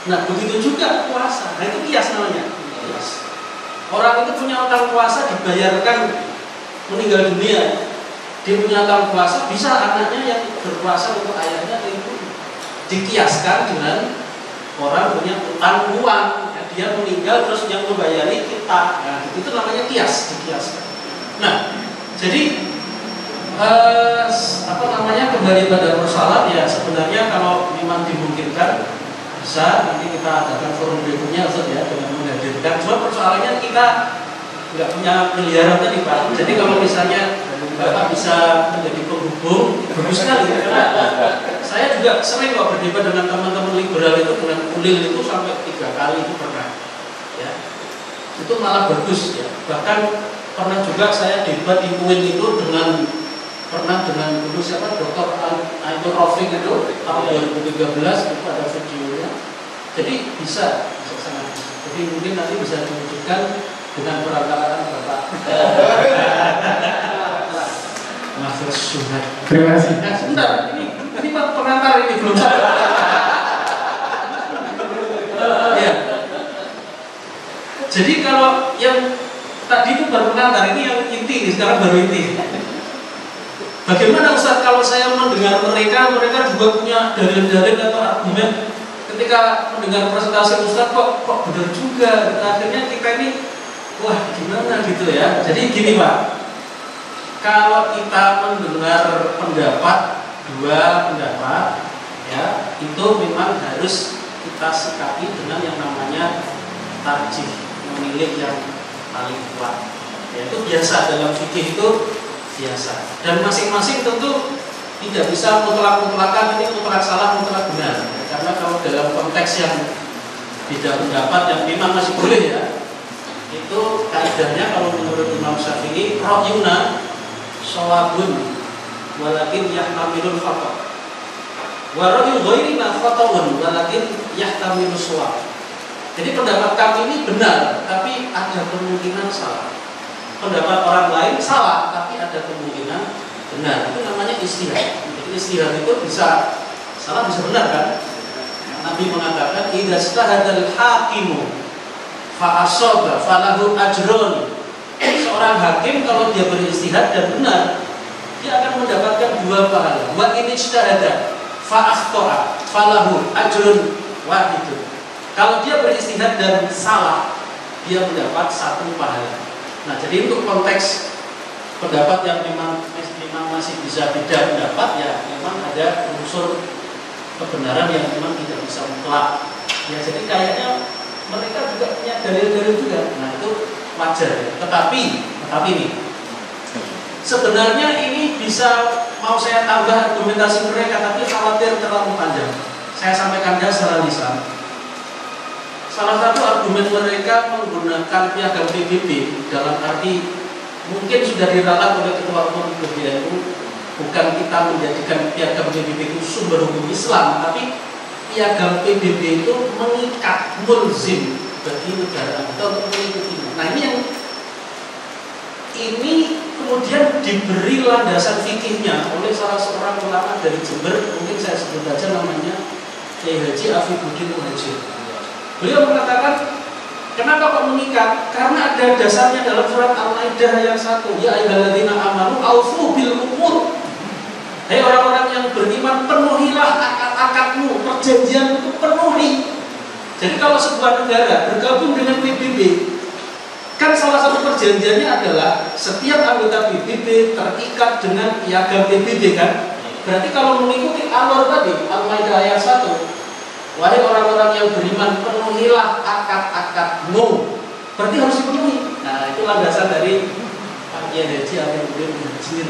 Nah, begitu juga puasa. Nah, itu qiyas namanya. Qiyas. Orang itu punya utang puasa, dibayarkan meninggal dunia, dia punya utang puasa, bisa anaknya yang berpuasa untuk ayahnya atau ibu. Dikiaskan dengan orang punya utang uang, ya, dia meninggal terus yang membayari kita. Nah, itu namanya qiyas, dikiaskan. Nah, jadi kembali pada persoalan, ya sebenarnya kalau memang dimungkinkan bisa nanti kita adakan forum berikutnya Ustaz, ya, dengan menghadirkan. Cuma persoalannya kita nggak punya miliaran tadi Pak. Jadi kalau misalnya Bapak bisa menjadi penghubung, bagus sekali. Karena saya juga sering kok berdebat dengan teman-teman liberal itu, dengan Ulil itu sampai 3 kali itu pernah. Ya, itu malah bagus ya. Bahkan pernah juga saya debat di UIN itu dengan dulu siapa, Dr. Ainul Rafiq itu tahun 2013 itu ada videonya. Jadi bisa sangat bisa. Jadi mungkin nanti bisa diwujudkan dengan perantaraan Bapak. Majelis Sunat. Terima kasih. Nah, sebentar, ini pengantar ini belum sampai. Ya. Jadi kalau yang tadi itu baru pengantar, ini yang inti nih, sekarang baru inti. Bagaimana Ustaz kalau saya mendengar mereka juga punya dalil-dalil atau argumen ketika mendengar presentasi Ustaz kok benar juga. Akhirnya kita ini wah gimana gitu ya. Jadi gini Pak, kalau kita mendengar dua pendapat ya, itu memang harus kita sikapi dengan yang namanya tarjih, memilih yang paling kuat. Ya, itu biasa dalam fikih itu biasa. Dan masing-masing tentu tidak bisa mutlak-mutlakan ini mutlak salah, mutlak benar. Ya, karena kalau dalam konteks yang beda pendapat yang memang masih boleh ya, itu kaidahnya kalau menurut Imam Syafi'i ra'yuna shawabun walakin yahtamilul khata'. Wa ra'yu ghairina khata'un walakin yahtamilus shawab. Jadi pendapat kami ini benar, tapi ada kemungkinan salah. Pendapat orang lain salah, tapi ada kemungkinan benar. Itu namanya ijtihad. Jadi ijtihad itu bisa salah, bisa benar kan? Nabi mengatakan, "Idza ijtahadal hakimu fa asaba falahu ajrun." Seorang hakim kalau dia berijtihad dan benar, dia akan mendapatkan 2 pahala. Wa in ijtahada fa akhta'a falahu ajrun wahid. Kalau dia berijtihad dan salah, dia mendapat 1 pahala. Nah, jadi untuk konteks pendapat yang memang masih bisa beda pendapat, ya memang ada unsur kebenaran yang memang tidak bisa mutlak. Ya, jadi kayaknya mereka juga punya dalil-dalil juga. Nah, itu wajar. Ya. Tetapi nih, sebenarnya ini bisa mau saya tambah argumentasi mereka, tapi khawatir terlalu panjang. Saya sampaikan saja secara lisan. Salah satu argumen mereka menggunakan piagam PBB dalam arti mungkin sudah diralat oleh Ketua Umum PBNU, bukan kita menjadikan piagam PBB itu sumber hukum Islam, tapi piagam PBB itu mengikat mulzim bagi negara kita untuk mengikutinya. Nah, ini kemudian diberi landasan fikihnya oleh salah seorang ulama dari Jember, mungkin saya sebut saja namanya Kiai Haji Afifuddin Muhajir. Beliau mengatakan, kenapa kok mengikat? Karena ada dasarnya dalam surat Al-Maidah ayat 1. Ya ayyuhalladzina amanu aufu bil uqud. Hai orang-orang yang beriman, penuhilah akad-akadmu, perjanjian itu penuhi. Jadi kalau sebuah negara bergabung dengan PBB, kan salah satu perjanjiannya adalah setiap anggota PBB terikat dengan piagam PBB kan? Berarti kalau mengikuti alur tadi Al-Maidah ayat 1, wahai orang-orang yang beriman, penuhilah akad-akadmu. Berarti harus dipenuhi. Nah, itu landasan dari Pak Kiai Haji Afifuddin Muhajir.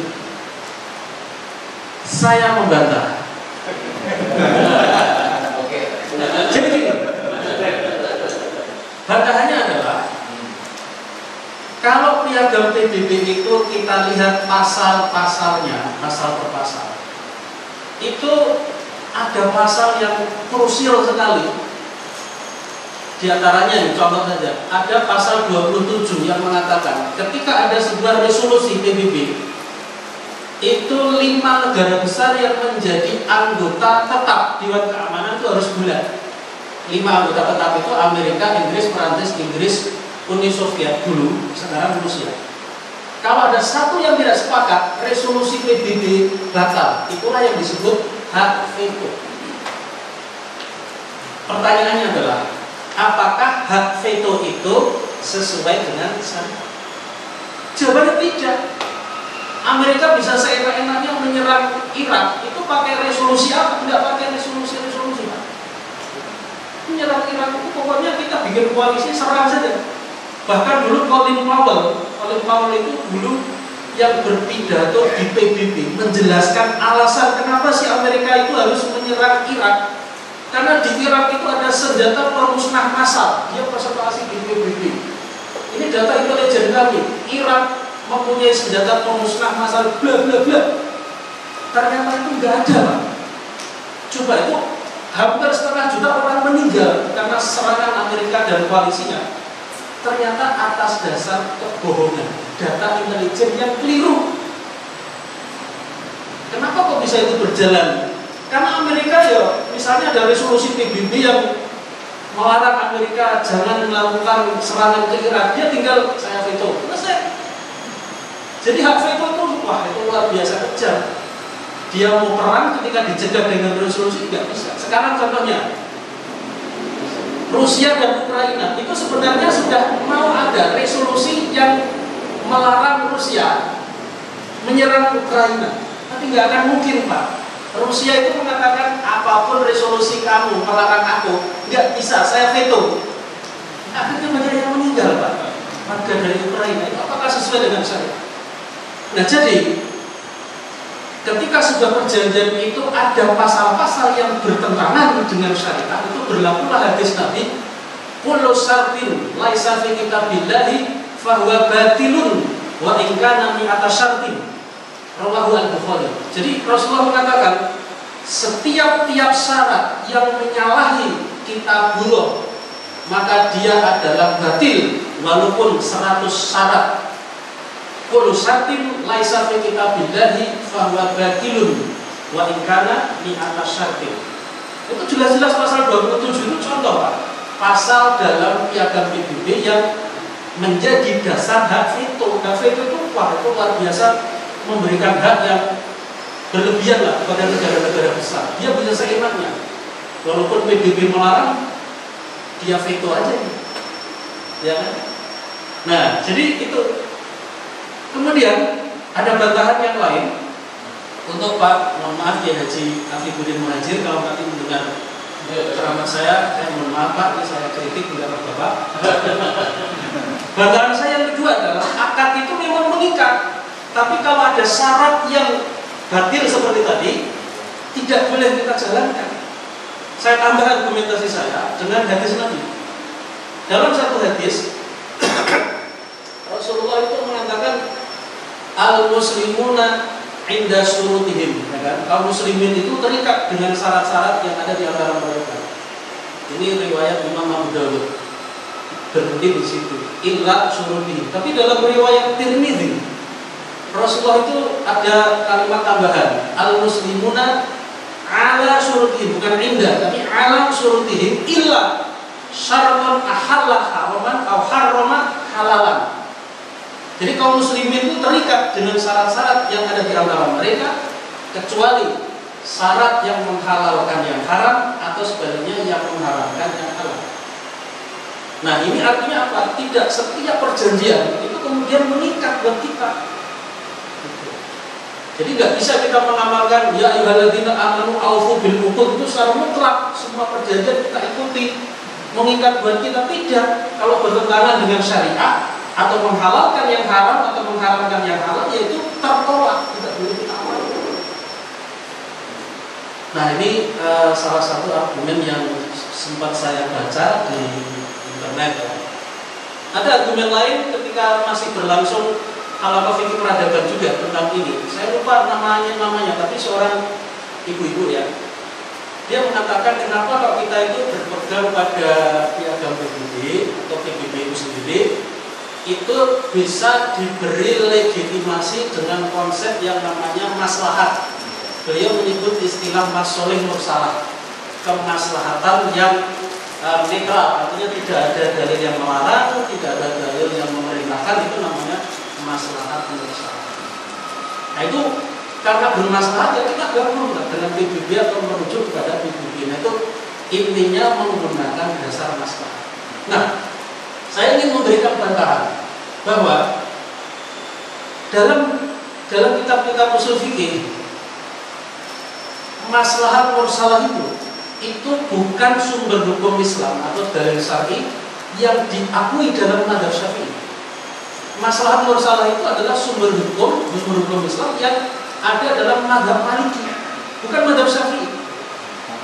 Saya membantah. Oke. Jadi gini, bantahannya adalah kalau piagam PBB itu kita lihat pasal-pasalnya, pasal per pasal, itu ada pasal yang krusial sekali. Di antaranya, contoh saja, ada pasal 27 yang mengatakan ketika ada sebuah resolusi PBB, itu 5 negara besar yang menjadi anggota tetap Dewan Keamanan itu harus bulat. 5 anggota tetap itu Amerika, Inggris, Perancis, Uni Soviet dulu, sekarang Rusia. Kalau ada satu yang tidak sepakat, resolusi PBB batal. Itulah yang disebut hak veto. Pertanyaannya adalah, apakah hak veto itu sesuai dengan syariat? Jawabannya tidak. Amerika bisa seenak-enaknya menyerang Irak, itu pakai resolusi apa? Tidak pakai resolusi Pak. Menyerang Irak itu pokoknya kita bikin koalisi, serang saja. Bahkan dulu Colin Powell itu dulu yang berpidato di PBB menjelaskan alasan kenapa si Amerika itu harus menyerang Irak. Karena di Irak itu ada senjata pemusnah massal. Dia presentasi di PBB. Ini data intelijen kami. Irak mempunyai senjata pemusnah massal bla bla bla. Ternyata itu nggak ada, Pak. Coba itu hampir 1,5 juta orang meninggal karena serangan Amerika dan koalisinya. Ternyata atas dasar kebohongan, data intelijen yang keliru. Kenapa kok bisa itu berjalan? Karena Amerika ya, misalnya ada resolusi PBB yang melarang Amerika jangan melakukan serangan ke Irak, dia tinggal saya veto, selesai. Jadi hak veto itu, wah itu luar biasa kejam. Dia mau perang ketika dicegah dengan resolusi nggak bisa. Sekarang contohnya Rusia dan Ukraina itu sebenarnya sudah mau ada resolusi yang melarang Rusia menyerang Ukraina, tapi nggak akan mungkin Pak. Rusia itu mengatakan apapun resolusi kamu melarang aku nggak bisa, saya veto. Akhirnya banyak yang meninggal Pak, warga dari Ukraina. Itu apakah sesuai dengan syariat? Nah jadi ketika sudah perjanjian itu ada pasal-pasal yang bertentangan dengan syariat, itu berlakulah hadis Nabi, kullu syartin laisa fi kitabillahi fahuwa batilun wa in kana mi'ata syartin. Rawahu al-Bukhari. Jadi Rasulullah mengatakan setiap syarat yang menyalahi kitabullah maka dia adalah batil walaupun 100 syarat. Kullu syartin laisa fi kitabillahi fahuwa batilun wa in kana mi'ata syartin. Itu jelas-jelas pasal 27 itu contoh Pak. Pasal dalam piagam PBB yang menjadi dasar hak veto. Hak veto itu wah itu luar biasa, memberikan hak yang berlebihan lah kepada negara-negara besar. Dia bisa seenaknya. Walaupun PBB melarang, dia veto aja. Ya kan? Nah, jadi itu. Kemudian ada bantahan yang lain untuk Pak, mohon maaf ya Haji Afifuddin Muhajir kalau nanti mendengar ceramah saya mohon maaf Pak, ini saya kritik tidak Bapak. Bantahan saya yang kedua adalah akad itu memang mengikat, tapi kalau ada syarat yang batil seperti tadi tidak boleh kita jalankan. Saya tambah argumentasi saya dengan hadis Nabi. Dalam satu hadis Rasulullah itu mengatakan al-muslimuna inda surutihim, ya kan? Kaum muslimin itu terikat dengan syarat-syarat yang ada di antara mereka. Ini riwayat Imam Abu Dawud. Berhenti di situ. Illa surutihim. Tapi dalam riwayat Tirmidzi, Rasulullah itu ada kalimat tambahan, al-muslimuna ala surutihim, bukan inda, tapi ala surutihim illa syaratan ahalla haraman atau harrama halalan. Jadi kaum muslimin itu terikat dengan syarat-syarat yang ada di antara mereka, kecuali syarat yang menghalalkan yang haram atau sebaliknya yang mengharamkan yang halal. Nah ini artinya apa? Tidak setiap perjanjian itu kemudian mengikat buat kita. Jadi nggak bisa kita mengamalkan ya ayyuhalladzina amanu aufu bil uqud itu secara mutlak semua perjanjian kita ikuti mengikat buat kita. Tidak. Kalau bertentangan dengan syariat atau menghalalkan yang haram atau mengharamkan yang halal, yaitu tertolak, tidak boleh kita amalkan. Nah ini salah satu argumen yang sempat saya baca di internet. Ada argumen lain ketika masih berlangsung halaqah fikih peradaban juga tentang ini. Saya lupa namanya, tapi seorang ibu-ibu ya. Dia mengatakan kenapa kalau kita itu berpegang pada piagam PBB atau PBB itu sendiri itu bisa diberi legitimasi dengan konsep yang namanya maslahat. Beliau menyebut istilah masolih mursalah, kemaslahatan yang netral, artinya tidak ada dalil yang melarang, tidak ada dalil yang memerintahkan, itu namanya maslahat mursalah. Nah itu karena bermaslahat ya kita gabung dengan PBB atau merujuk kepada PBB. Nah itu intinya menggunakan dasar maslahat. Nah saya ingin memberikan bantahan bahwa dalam kitab-kitab usul fikih maslahat mursalah itu bukan sumber hukum Islam atau dalil syar'i yang diakui dalam mazhab Syafi'i. Maslahat mursalah itu adalah sumber hukum Islam yang ada dalam mazhab Maliki, bukan mazhab Syafi'i.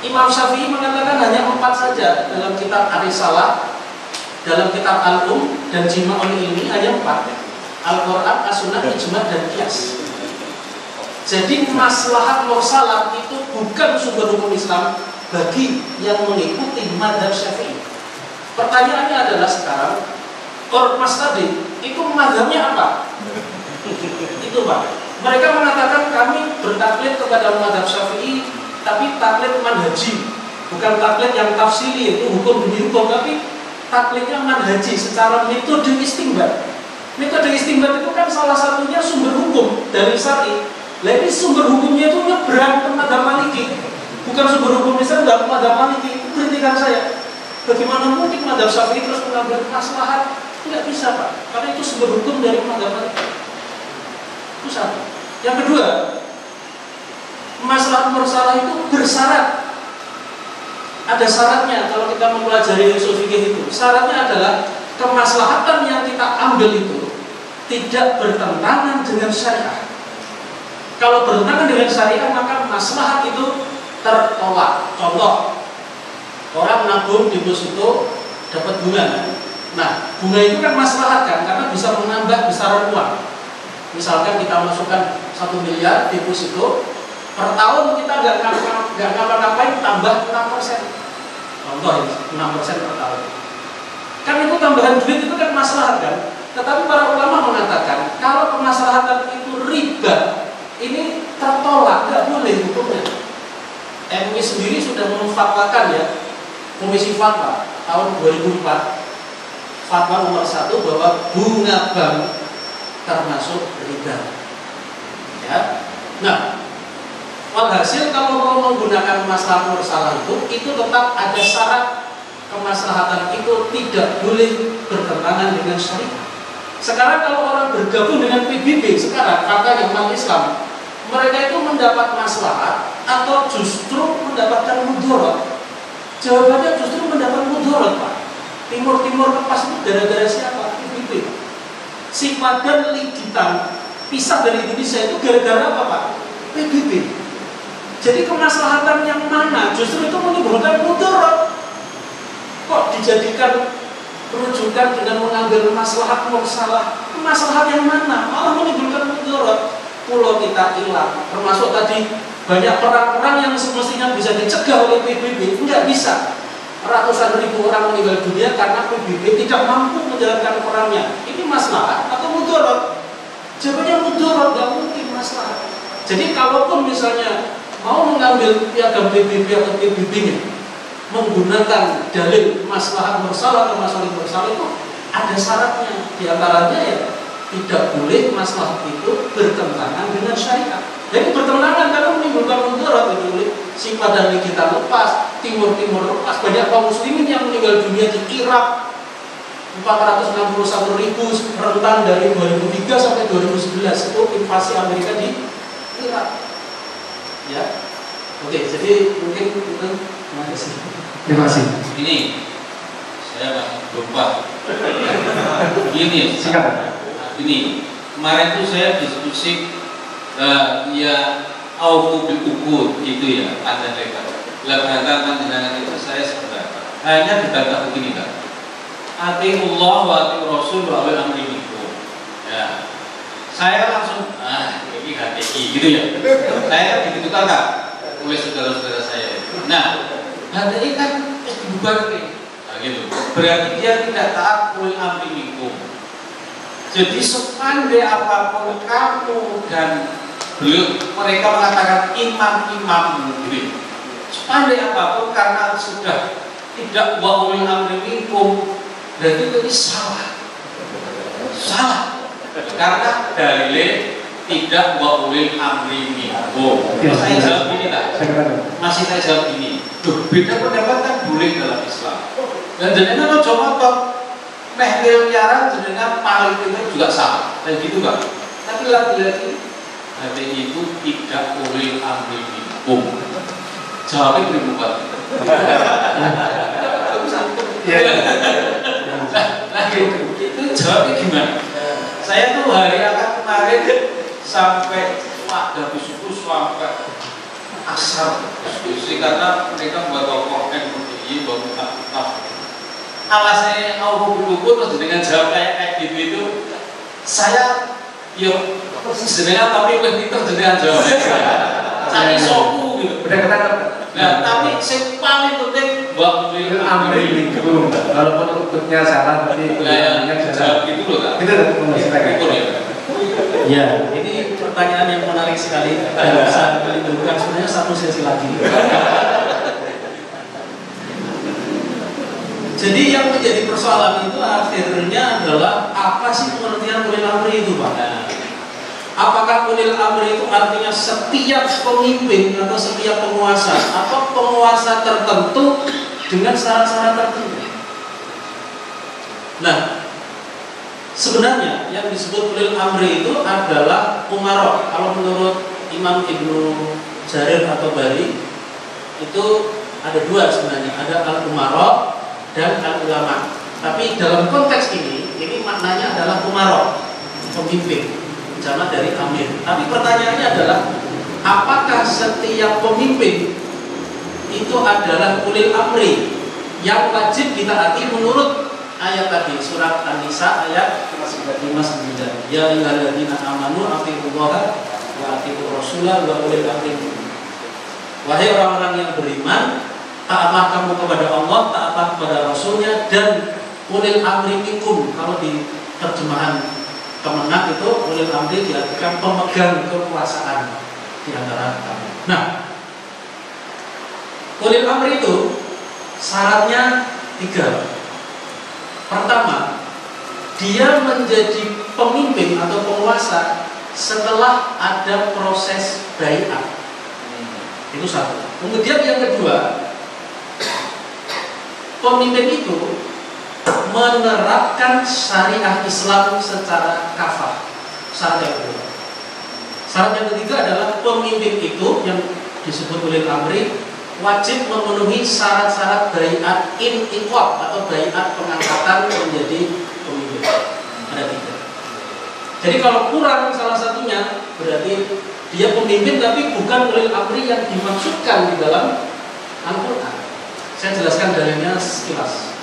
Imam Syafi'i mengatakan hanya 4 saja dalam kitab Ar-Risalah, dalam kitab Al-Um dan Jima'ul Ilmi hanya 4. Al-Quran, As-Sunnah, Ijma' dan Qiyas. Jadi maslahat mursalah itu bukan sumber hukum Islam bagi yang mengikuti mazhab Syafi'i. Pertanyaannya adalah sekarang, ormas tadi itu mazhabnya apa? Itu Pak. Mereka mengatakan kami bertaklid kepada mazhab Syafi'i, tapi taklid manhaji, bukan taklid yang tafsili, itu hukum demi hukum, tapi taklidnya manhaji secara metode istinbat. Metode istinbat itu kan salah satunya sumber hukum dari syar'i. Lah ini sumber hukumnya itu nyebrang ke mazhab Maliki, bukan sumber hukum Islam dalam mazhab Maliki. Itu kritikan saya. Bagaimana mungkin mazhab Syafi'i terus mengambil maslahat? Tidak bisa Pak, karena itu sumber hukum dari mazhab Maliki. Itu satu. Yang kedua, maslahat mursalah itu bersyarat. Ada syaratnya kalau kita mempelajari usul fikih itu. Syaratnya adalah kemaslahatan yang kita ambil itu tidak bertentangan dengan syariat. Kalau bertentangan dengan syariat maka maslahat itu tertolak. Contoh, orang nabung di deposito dapat bunga. Nah, bunga itu kan maslahat kan, karena bisa menambah besaran uang. Misalkan kita masukkan 1 miliar deposito, per tahun kita nggak ngapa-ngapain tambah 6%. Contoh ini 6% per tahun. Kan itu tambahan duit itu kan maslahat kan. Tetapi para ulama mengatakan kalau kemaslahatan itu riba, ini tertolak, nggak boleh hukumnya. MUI sendiri sudah memfatwakan ya, Komisi Fatwa tahun 2004, fatwa nomor 1 bahwa bunga bank termasuk riba. Ya. Nah, walhasil kalau mau menggunakan maslahat mursalah itu tetap ada syarat kemaslahatan itu tidak boleh bertentangan dengan syariat. Sekarang kalau orang bergabung dengan PBB sekarang, katanya umat Islam, mereka itu mendapat maslahat atau justru mendapatkan mudarat? Jawabannya justru mendapat mudarat Pak. Timur lepas itu gara-gara siapa? PBB. Si Padan Ligitan pisah dari Indonesia itu gara-gara apa Pak? PBB. Jadi kemaslahatan yang mana justru itu menimbulkan mudarat. Kok dijadikan rujukan dengan mengambil maslahat mursalah? Maslahat yang mana? Malah menimbulkan mudarat. Pulau kita hilang, termasuk tadi banyak perang-perang yang semestinya bisa dicegah oleh PBB, enggak bisa. Ratusan ribu orang meninggal dunia karena PBB tidak mampu menjalankan perangnya. Ini maslahat atau mudarat? Jawabannya mudarat, nggak mungkin maslahat. Jadi kalaupun misalnya mau mengambil piagam PBB atau PBB-nya menggunakan dalil maslahat mursalah atau maslahat mursalah itu ada syaratnya. Di antaranya ya tidak boleh maslahat itu bertentangan dengan syariat. Jadi bertentangan karena menimbulkan mudarat itu. Si Padan kita lepas, timur lepas, banyak kaum muslimin yang meninggal dunia di Irak 461.000 rentan dari 2003 sampai 2011 itu invasi Amerika di Irak. Ya, oke, jadi mungkin itu masih. Terima kasih. Ini saya masih lupa. Ini Sikat. Ini kemarin tuh saya diskusi ya aufu bil uqud gitu ya, ada mereka. Belakangan dengan itu saya sebenarnya hanya dibantah begini kan. Atiullah wa atiur rasul wa ulil amri minkum. Ya. Saya langsung ini HTI gitu ya. Saya begitu kakak oleh saudara-saudara saya. Nah, HTI kan dibubar nih. Nah, gitu. Berarti dia tidak taat ulil amri minkum. Jadi sepandai apapun kamu dan beliau, mereka mengatakan imam-imam gitu. Sepandai apapun karena sudah tidak wa ulil amri minkum, berarti itu salah. Salah. Karena dalilnya tidak wa ulil amri minkum. Saya jawab ini tak? Masih saya jawab ini. Duh, beda pendapat kan boleh dalam Islam. Dan jenengan ojo ngotot meh miliaran jenengan paling itu juga salah. Dan gitu Pak. Tapi lagi-lagi HTI itu tidak ulil amri minkum. Jawabnya beri buat. Lagi itu jawabnya gimana? Saya tuh hari akad kemarin sampai pada subuh sampai asar diskusi karena mereka buat tokoh MUI buat tak. Alasannya mau buku terus dengan jawab kayak gitu itu saya yo sebenarnya tapi lebih pintar dengan jawabnya. Cari soku gitu. Udah ketangkep. Nah, tapi yang paling penting wa ulil amri minkum. Walaupun bentuknya salah tapi jawab gitu loh, Kak. Kita Ukur ya. Ya, ini pertanyaan yang menarik sekali dan bisa menimbulkan sebenarnya satu sesi lagi. Jadi yang menjadi persoalan itu akhirnya adalah apa sih pengertian ulil amri itu, Pak? Apakah ulil amri itu artinya setiap pemimpin atau setiap penguasa atau penguasa tertentu dengan syarat-syarat tertentu? Nah, sebenarnya yang disebut ulil amri itu adalah umara. Kalau menurut Imam Ibnu Jarir atau Bari itu ada dua sebenarnya, ada al-umara dan al-ulama. Tapi dalam konteks ini maknanya adalah umara, pemimpin. Sama dari amir. Tapi pertanyaannya adalah apakah setiap pemimpin itu adalah ulil amri yang wajib ditaati menurut ayat tadi surat An-Nisa ayat 59. Ya ayyuhalladzina amanu atiiullaha wa atiiur rasulah wa ulil amri. Wahai orang-orang yang beriman, taatlah kamu kepada Allah, taatlah kepada Rasulnya dan ulil amri minkum. Kalau di terjemahan Kemenak itu ulil amri diartikan pemegang kekuasaan di antara kami. Nah, ulil amri itu syaratnya 3. Pertama, dia menjadi pemimpin atau penguasa setelah ada proses bai'ah. Itu satu. Kemudian yang kedua, pemimpin itu menerapkan syariah Islam secara kafah. Syarat yang kedua. Syarat yang ketiga adalah pemimpin itu yang disebut ulil amri wajib memenuhi syarat-syarat bai'at in-iqab atau bai'at pengangkatan menjadi pemimpin. Ada 3. Jadi kalau kurang salah satunya berarti dia pemimpin tapi bukan ulil amri yang dimaksudkan di dalam Al-Quran. Saya jelaskan dalilnya sekilas.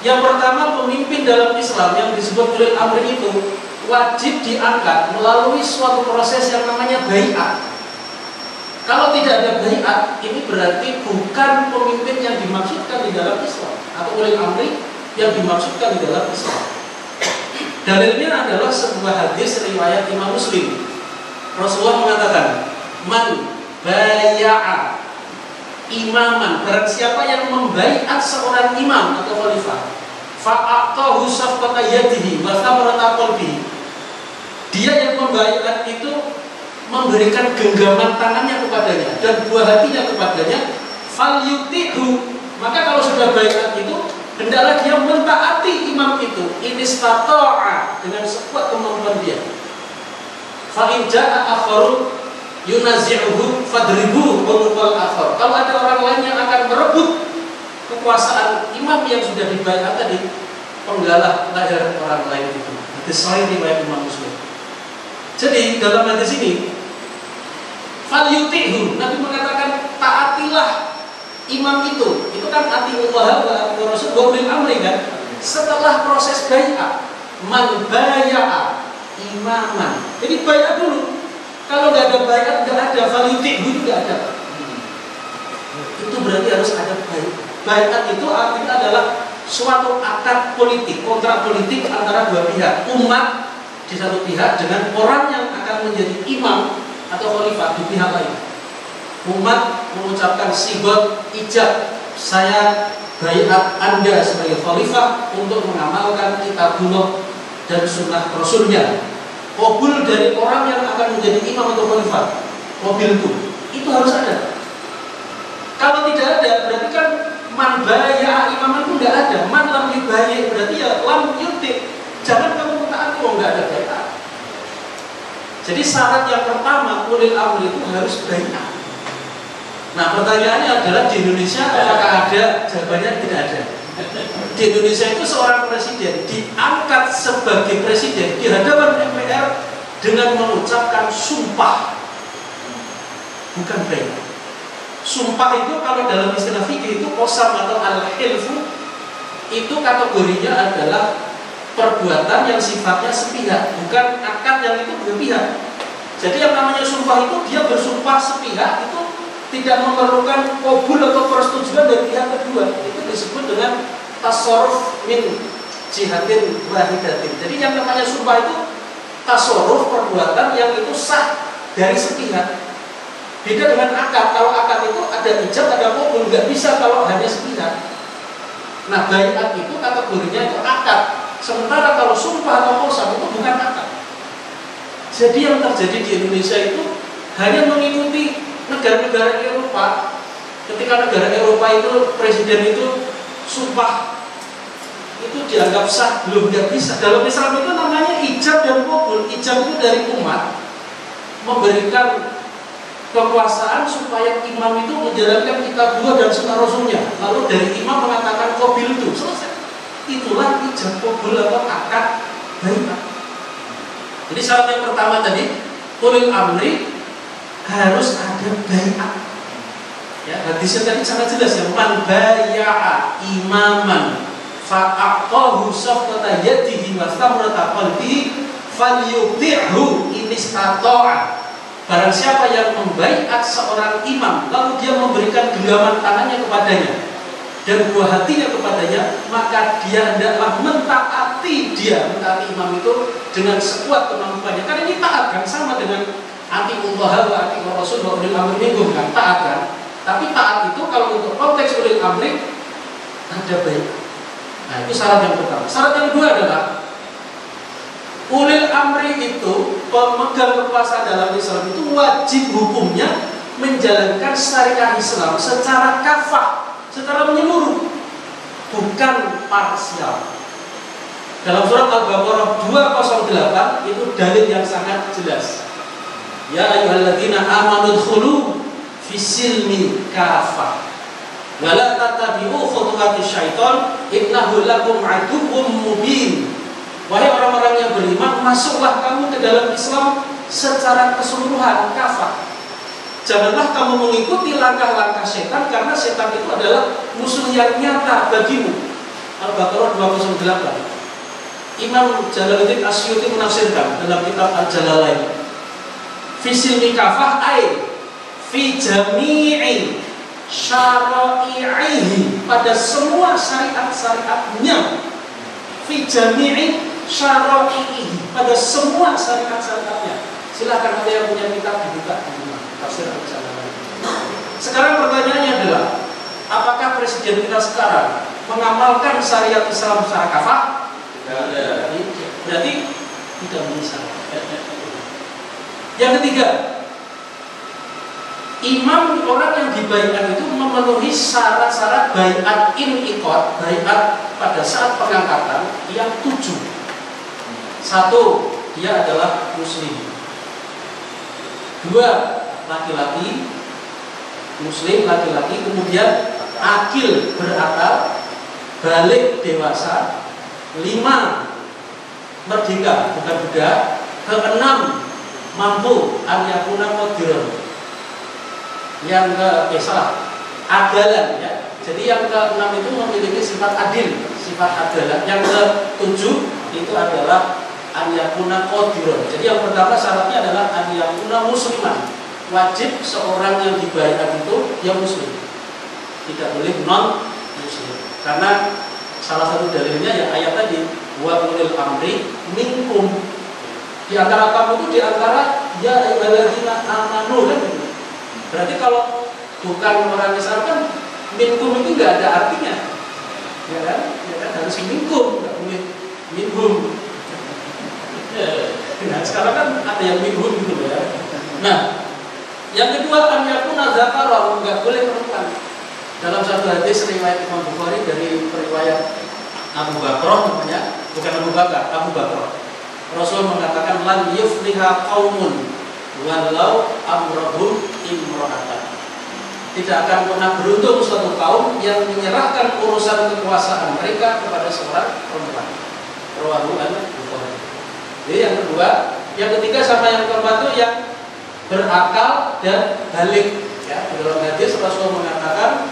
Yang pertama, pemimpin dalam Islam yang disebut ulil amri itu wajib diangkat melalui suatu proses yang namanya bai'at. Kalau tidak ada bai'at, ini berarti bukan pemimpin yang dimaksudkan di dalam Islam atau ulil amri yang dimaksudkan di dalam Islam. Dalilnya adalah sebuah hadis riwayat Imam Muslim. Rasulullah mengatakan, "Man baya'a imaman, barang siapa yang membaiat seorang imam atau khalifah, fa'atahu safqata yadihi wa thamarata qalbihi." Dia yang membaiat itu memberikan genggaman tangannya kepadanya dan buah hatinya kepadanya, falyuti'hu. Maka kalau sudah baiat itu, hendaklah dia mentaati imam itu, inistata'a, dengan sekuat kemampuan dia. Fa in ja'a akharu yunazi'uhu fadribu unuqal akhar. Kalau ada orang lain yang akan merebut kekuasaan imam yang sudah dibaiat tadi, penggalah leher orang lain itu. Hadis sahih riwayat Imam Muslim. Jadi dalam hadis ini, falyuti'hu, Nabi mengatakan taatilah imam itu. Itu kan atiullah wa atiur rasul wa ulil amri kan. Setelah proses bai'ah, man baya'a imaman. Jadi bai'ah dulu. Kalau nggak ada bai'at, nggak ada falyuti'hu, nggak ada. Itu berarti harus ada bai'at. Bai'at itu artinya adalah suatu akad politik, kontrak politik antara dua pihak, umat di satu pihak dengan orang yang akan menjadi imam atau khalifah di pihak lain. Umat mengucapkan sigot ijab, saya bai'at Anda sebagai khalifah untuk mengamalkan kitabullah dan sunnah Rasulnya. Qabul dari orang yang akan menjadi imam atau khalifah, qabil itu harus ada. Kalau tidak ada, berarti kan man baya imaman itu tidak ada. Man lam yubaya, berarti ya lam yuti. Jangan kamu mentaati, nggak ada bai'at. Jadi syarat yang pertama ulil amri itu harus bai'at. Nah, pertanyaannya adalah di Indonesia apakah ada? Jawabannya tidak ada. Di Indonesia itu seorang presiden diangkat sebagai presiden di hadapan MPR dengan mengucapkan sumpah, bukan bai'at. Sumpah itu kalau dalam istilah fikih itu qasam atau al-hilfu, itu kategorinya adalah perbuatan yang sifatnya sepihak, bukan akad yang itu dua pihak. Jadi yang namanya sumpah itu dia bersumpah sepihak, itu tidak memerlukan qabul atau persetujuan dari pihak kedua. Itu disebut dengan tasarruf min jihatin wahidatin. Jadi yang namanya sumpah itu tasarruf, perbuatan yang itu sah dari sepihak. Beda dengan akad. Kalau akad itu ada ijab, ada qabul, nggak bisa kalau hanya sepihak. Nah, baiat itu kategorinya itu akad. Sementara kalau sumpah atau qasam itu bukan akad. Jadi yang terjadi di Indonesia itu hanya mengikuti negara-negara Eropa. Ketika negara Eropa itu presiden itu sumpah itu dianggap sah, belum nggak bisa. Dalam Islam itu namanya ijab dan qabul. Ijab itu dari umat memberikan kekuasaan supaya imam itu menjalankan kitabullah dan sunnah rasulnya. Lalu dari imam mengatakan qabul itu selesai. Itulah ijab qabul atau akad baiat. Jadi syarat yang pertama tadi ulil amri harus ada baiat. Ya, hadisnya tadi sangat jelas ya, man baya'a imaman fa'aqahu safata yadihi wa samrata qalbihi falyuti'hu in istata'a. Barang siapa yang membaiat seorang imam lalu dia memberikan genggaman tangannya kepadanya dan buah hatinya kepadanya, maka dia hendaklah mentaati imam itu dengan sekuat kemampuannya. Karena ini taat kan, sama dengan atiullah wa atiur rasul wa ulil amri minkum kan, taat kan. Tapi taat itu kalau untuk konteks ulil amri ada baik. Nah, itu syarat yang pertama. Syarat yang kedua adalah ulil amri itu, pemegang kekuasaan dalam Islam itu wajib hukumnya menjalankan syariat Islam secara kafah, secara menyeluruh, bukan parsial. Dalam surat Al-Baqarah 208 itu dalil yang sangat jelas. Ya ayyuhalladzina amanu dkhulu fisilmi kafah wa la tattabi'u khutuwati syaitan innahu lakum aduwwum mubin. Wahai orang-orang yang beriman, masuklah kamu ke dalam Islam secara keseluruhan, kafah. Janganlah kamu mengikuti langkah-langkah setan, karena setan itu adalah musuh yang nyata bagimu. Al-Baqarah 208. Imam Jalaluddin Asyuti menafsirkan dalam kitab Al-Jalalain, fi silmi kafah ay fi jami'i syara'ihi, pada semua syariat-syariatnya, fi jami'i syara'ihi, pada semua syariat-syariatnya. Silakan ada yang punya kitab dibuka di rumah, tafsir Al-Jalalain. Sekarang pertanyaannya adalah, apakah presiden kita sekarang mengamalkan syariat Islam secara kafah? Berarti tidak bisa. Yang ketiga, imam, orang yang dibaiat itu memenuhi syarat-syarat baiat in'iqad, baiat pada saat pengangkatan yang 7. 1, dia adalah muslim. 2, laki-laki, muslim laki-laki, kemudian akil, berakal, balik dewasa. 5, merdeka, bukan budak. 6, mampu, an-yakuna qadiran. Yang salah, adalan ya. Jadi yang ke-6 itu memiliki sifat adil, sifat adalah. Yang ke-7 itu adalah an-yakuna qadiran. Jadi yang pertama syaratnya adalah an-yakuna musliman. Wajib seorang yang dibaiat itu yang muslim. Tidak boleh non muslim. Karena salah satu dalilnya ya ayat tadi, wa ulil amri minkum. Di antara kamu itu, di antara ya ayyuhalladzina amanu kan gitu. Berarti kalau bukan orang Islam kan minkum itu enggak ada artinya. Ya kan? Ya kan, harus minkum, enggak boleh minhum. Nah, sekarang kan ada yang minhum gitu ya. Nah, yang kedua, an yakuna dzakara, enggak boleh perempuan. Dalam satu hadis riwayat Imam Bukhari dari riwayat Abu Bakrah namanya, bukan Abu Bakar, Abu Bakrah. Rasul mengatakan lan yufliha qaumun walau amrahum imra'atan. Tidak akan pernah beruntung suatu kaum yang menyerahkan urusan kekuasaan mereka kepada seorang perempuan. Rawahu al-Bukhari. Jadi yang kedua, yang ketiga sama yang keempat itu yang berakal dan balik. Ya, dalam hadis Rasul mengatakan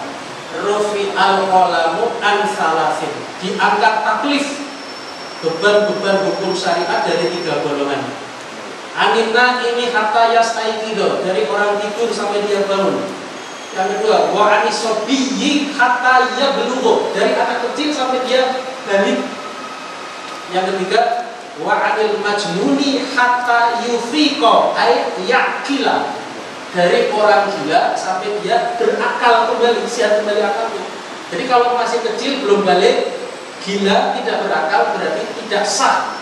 rufi al-qalamu an salasin, diangkat taklif, beban-beban hukum syariat dari 3 golongan. Anina ini hatta yastaiqido, dari orang tidur sampai dia bangun. Yang kedua, wa anisobiyyi hatta yablughu, dari anak kecil sampai dia balik. Yang ketiga, wa anil majnuni hatta yufiqa ay yaqila, dari orang gila sampai dia berakal kembali, sehat kembali akalnya. Jadi kalau masih kecil belum balik, gila tidak berakal, berarti tidak sah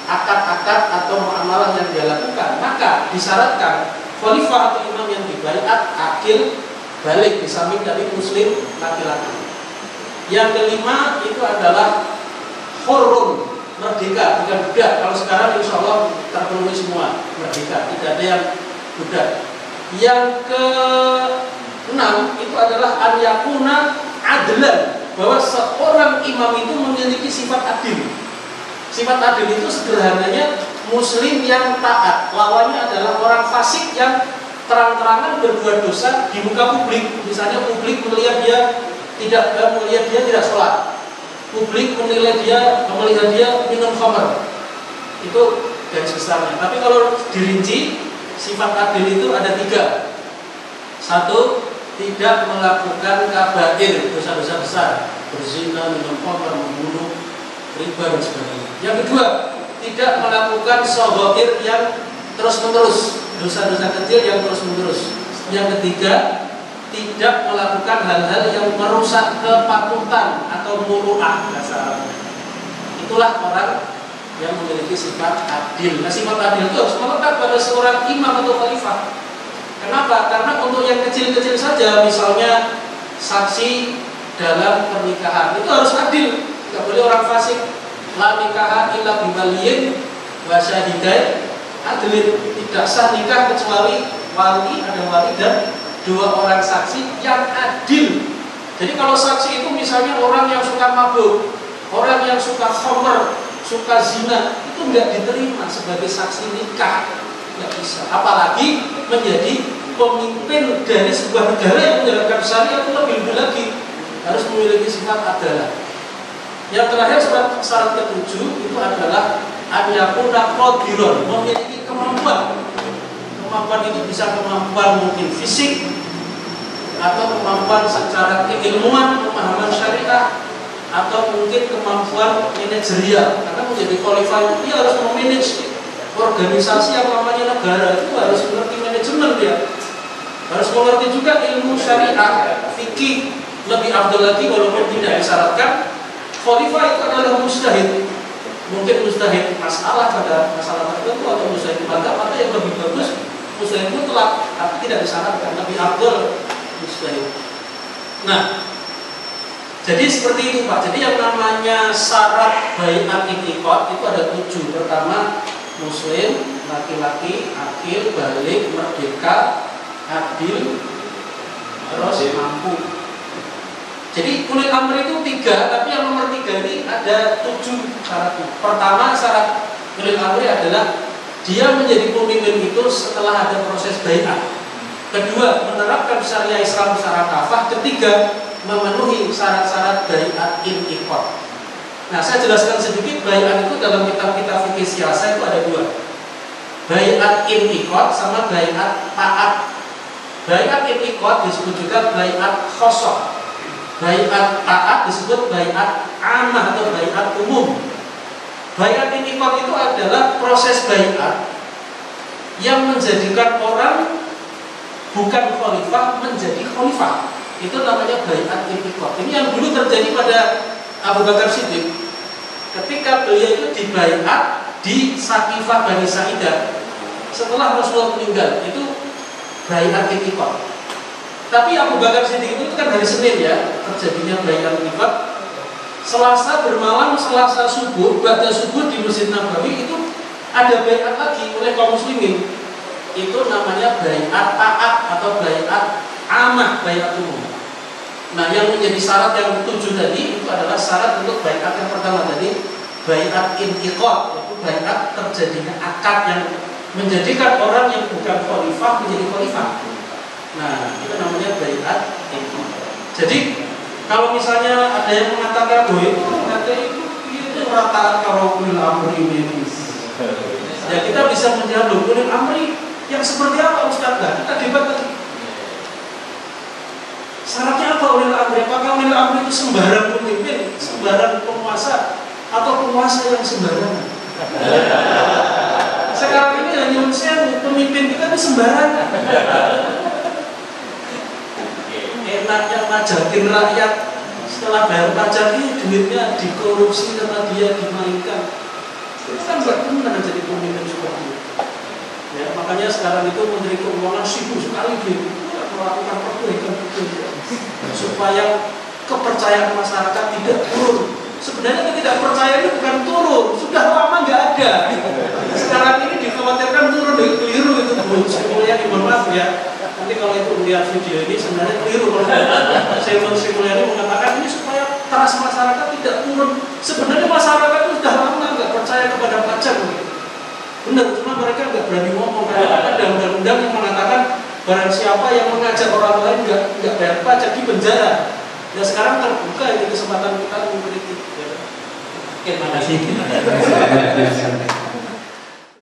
akad-akad atau muamalah yang dia lakukan. Maka disyaratkan khalifah atau imam yang dibaiat akil balik, di samping dari muslim laki-laki. Yang kelima itu adalah hurrun, merdeka, bukan budak. Kalau sekarang insya Allah terpenuhi semua merdeka, tidak ada yang budak. Yang keenam itu adalah an yakuna adlan, bahwa seorang imam itu memiliki sifat adil. Sifat adil itu sederhananya muslim yang taat, lawannya adalah orang fasik yang terang-terangan berbuat dosa di muka publik. Misalnya publik melihat dia tidak sholat, publik melihat dia minum khamr, itu garis besarnya. Tapi kalau dirinci, sifat adil itu ada 3. 1, tidak melakukan kabair, dosa-dosa besar, berzina, minum khamr, membunuh, riba dan sebagainya. Yang kedua, tidak melakukan shaghair yang terus-menerus, dosa-dosa kecil yang terus-menerus. Yang ketiga, tidak melakukan hal-hal yang merusak kepatutan atau muru'ah bahasa Arabnya. Itulah orang yang memiliki sifat adil. Nah, sifat adil itu harus melekat pada seorang imam atau khalifah. Kenapa? Karena untuk yang kecil-kecil saja, misalnya saksi dalam pernikahan, itu harus adil. Tidak boleh orang fasik. La nikaha illa bimaliyin wa syahidain adilin, tidak sah nikah kecuali ada wali dan 2 orang saksi yang adil. Jadi kalau saksi itu misalnya orang yang suka mabuk, orang yang suka khamr, suka zina, itu nggak diterima sebagai saksi nikah, nggak bisa. Apalagi menjadi pemimpin dari sebuah negara yang menjalankan syariat, itu lebih lagi harus memiliki sifat adalah. Yang terakhir, syarat ke-7 itu adalah an yakuna qadiran, memiliki kemampuan. Kemampuan itu bisa kemampuan mungkin fisik atau kemampuan secara keilmuan, pemahaman syariah, atau mungkin kemampuan manajerial. Karena menjadi khalifah dia harus memanage organisasi yang namanya negara, itu harus mengerti manajemen dia. Harus mengerti juga ilmu syariah, fikih, lebih afdal lagi walaupun tidak disyaratkan. Khalifah itu adalah mujtahid. Mungkin mujtahid masalah pada masalah tertentu atau mujtahid mazhab, atau yang lebih bagus mujtahid mutlak, tapi tidak disyaratkan, lebih afdal mujtahid. Nah, jadi seperti itu Pak. Jadi yang namanya syarat baiat i'tiqad itu ada 7. Pertama, muslim, laki-laki, akil, balik, merdeka, adil, terus mampu. Jadi ulil amri itu 3, tapi yang nomor 3 ini ada 7 syaratnya. Pertama, syarat ulil amri adalah dia menjadi pemimpin itu setelah ada proses baiat. Kedua, menerapkan syariah Islam secara kafah. Ketiga, memenuhi syarat-syarat baiat i'tiqad. Nah, saya jelaskan sedikit baiat itu dalam kitab-kitab fikih siasa itu ada 2. Baiat i'tiqad sama baiat taat. Baiat i'tiqad disebut juga baiat khosoh. Baiat taat disebut baiat amah atau baiat umum. Baiat i'tiqad itu adalah proses baiat yang menjadikan orang bukan khalifah menjadi khalifah. Itu namanya baiat i'tiqad. Ini yang dulu terjadi pada Abu Bakar Siddiq. Ketika beliau itu dibaiat di Saqifah Bani Sa'idah setelah Rasulullah meninggal, itu baiat i'tiqad. Tapi Abu Bakar Siddiq itu kan hari Senin ya terjadinya baiat i'tiqad. Selasa bermalam, Selasa subuh, ba'da subuh di Masjid Nabawi itu ada baiat lagi oleh kaum muslimin. Itu namanya baiat taat atau baiat amah, baiat umum. Nah, yang menjadi syarat yang 7 tadi itu adalah syarat untuk baiat yang pertama tadi, baiat i'tiqad, yaitu baiat terjadinya akad yang menjadikan orang yang bukan khalifah menjadi khalifah. Nah, itu namanya baiat i'tiqad. Jadi kalau misalnya ada yang mengatakan bahwa itu rata kalau ulil amri ini, ya kita bisa menjawab ulil amri yang seperti apa Ustaz? Kita debat tadi. Syaratnya apa ulil amri? Apakah ulil amri itu sembarang pemimpin, sembarang penguasa, atau penguasa yang sembarangan? Sekarang ini hanya usia pemimpin kita ini sembarangan. Enaknya ngajakin rakyat, setelah bayar pajak ini duitnya dikorupsi karena dia dimainkan. Itu kan gak benar jadi pemimpin seperti itu. Ya, makanya sekarang itu Menteri Keuangan sibuk sekali dia melakukan perbaikan supaya kepercayaan masyarakat tidak turun. Sebenarnya ketidakpercayaan itu bukan turun, sudah lama nggak ada. Sekarang ini dikhawatirkan turun, keliru itu Bu Sri Mulyani, mohon maaf ya. Nanti kalau itu melihat video ini sebenarnya keliru kalau Sri Mulyani mengatakan ini supaya trust masyarakat tidak turun. Sebenarnya masyarakat itu sudah lama nggak percaya kepada pajak. Benar, cuma mereka nggak berani ngomong karena ada undang-undang yang mengatakan barang siapa yang mengajak orang lain nggak bayar pajak di penjara. Dan sekarang terbuka itu kesempatan kita mengkritik. Oke, terima kasih.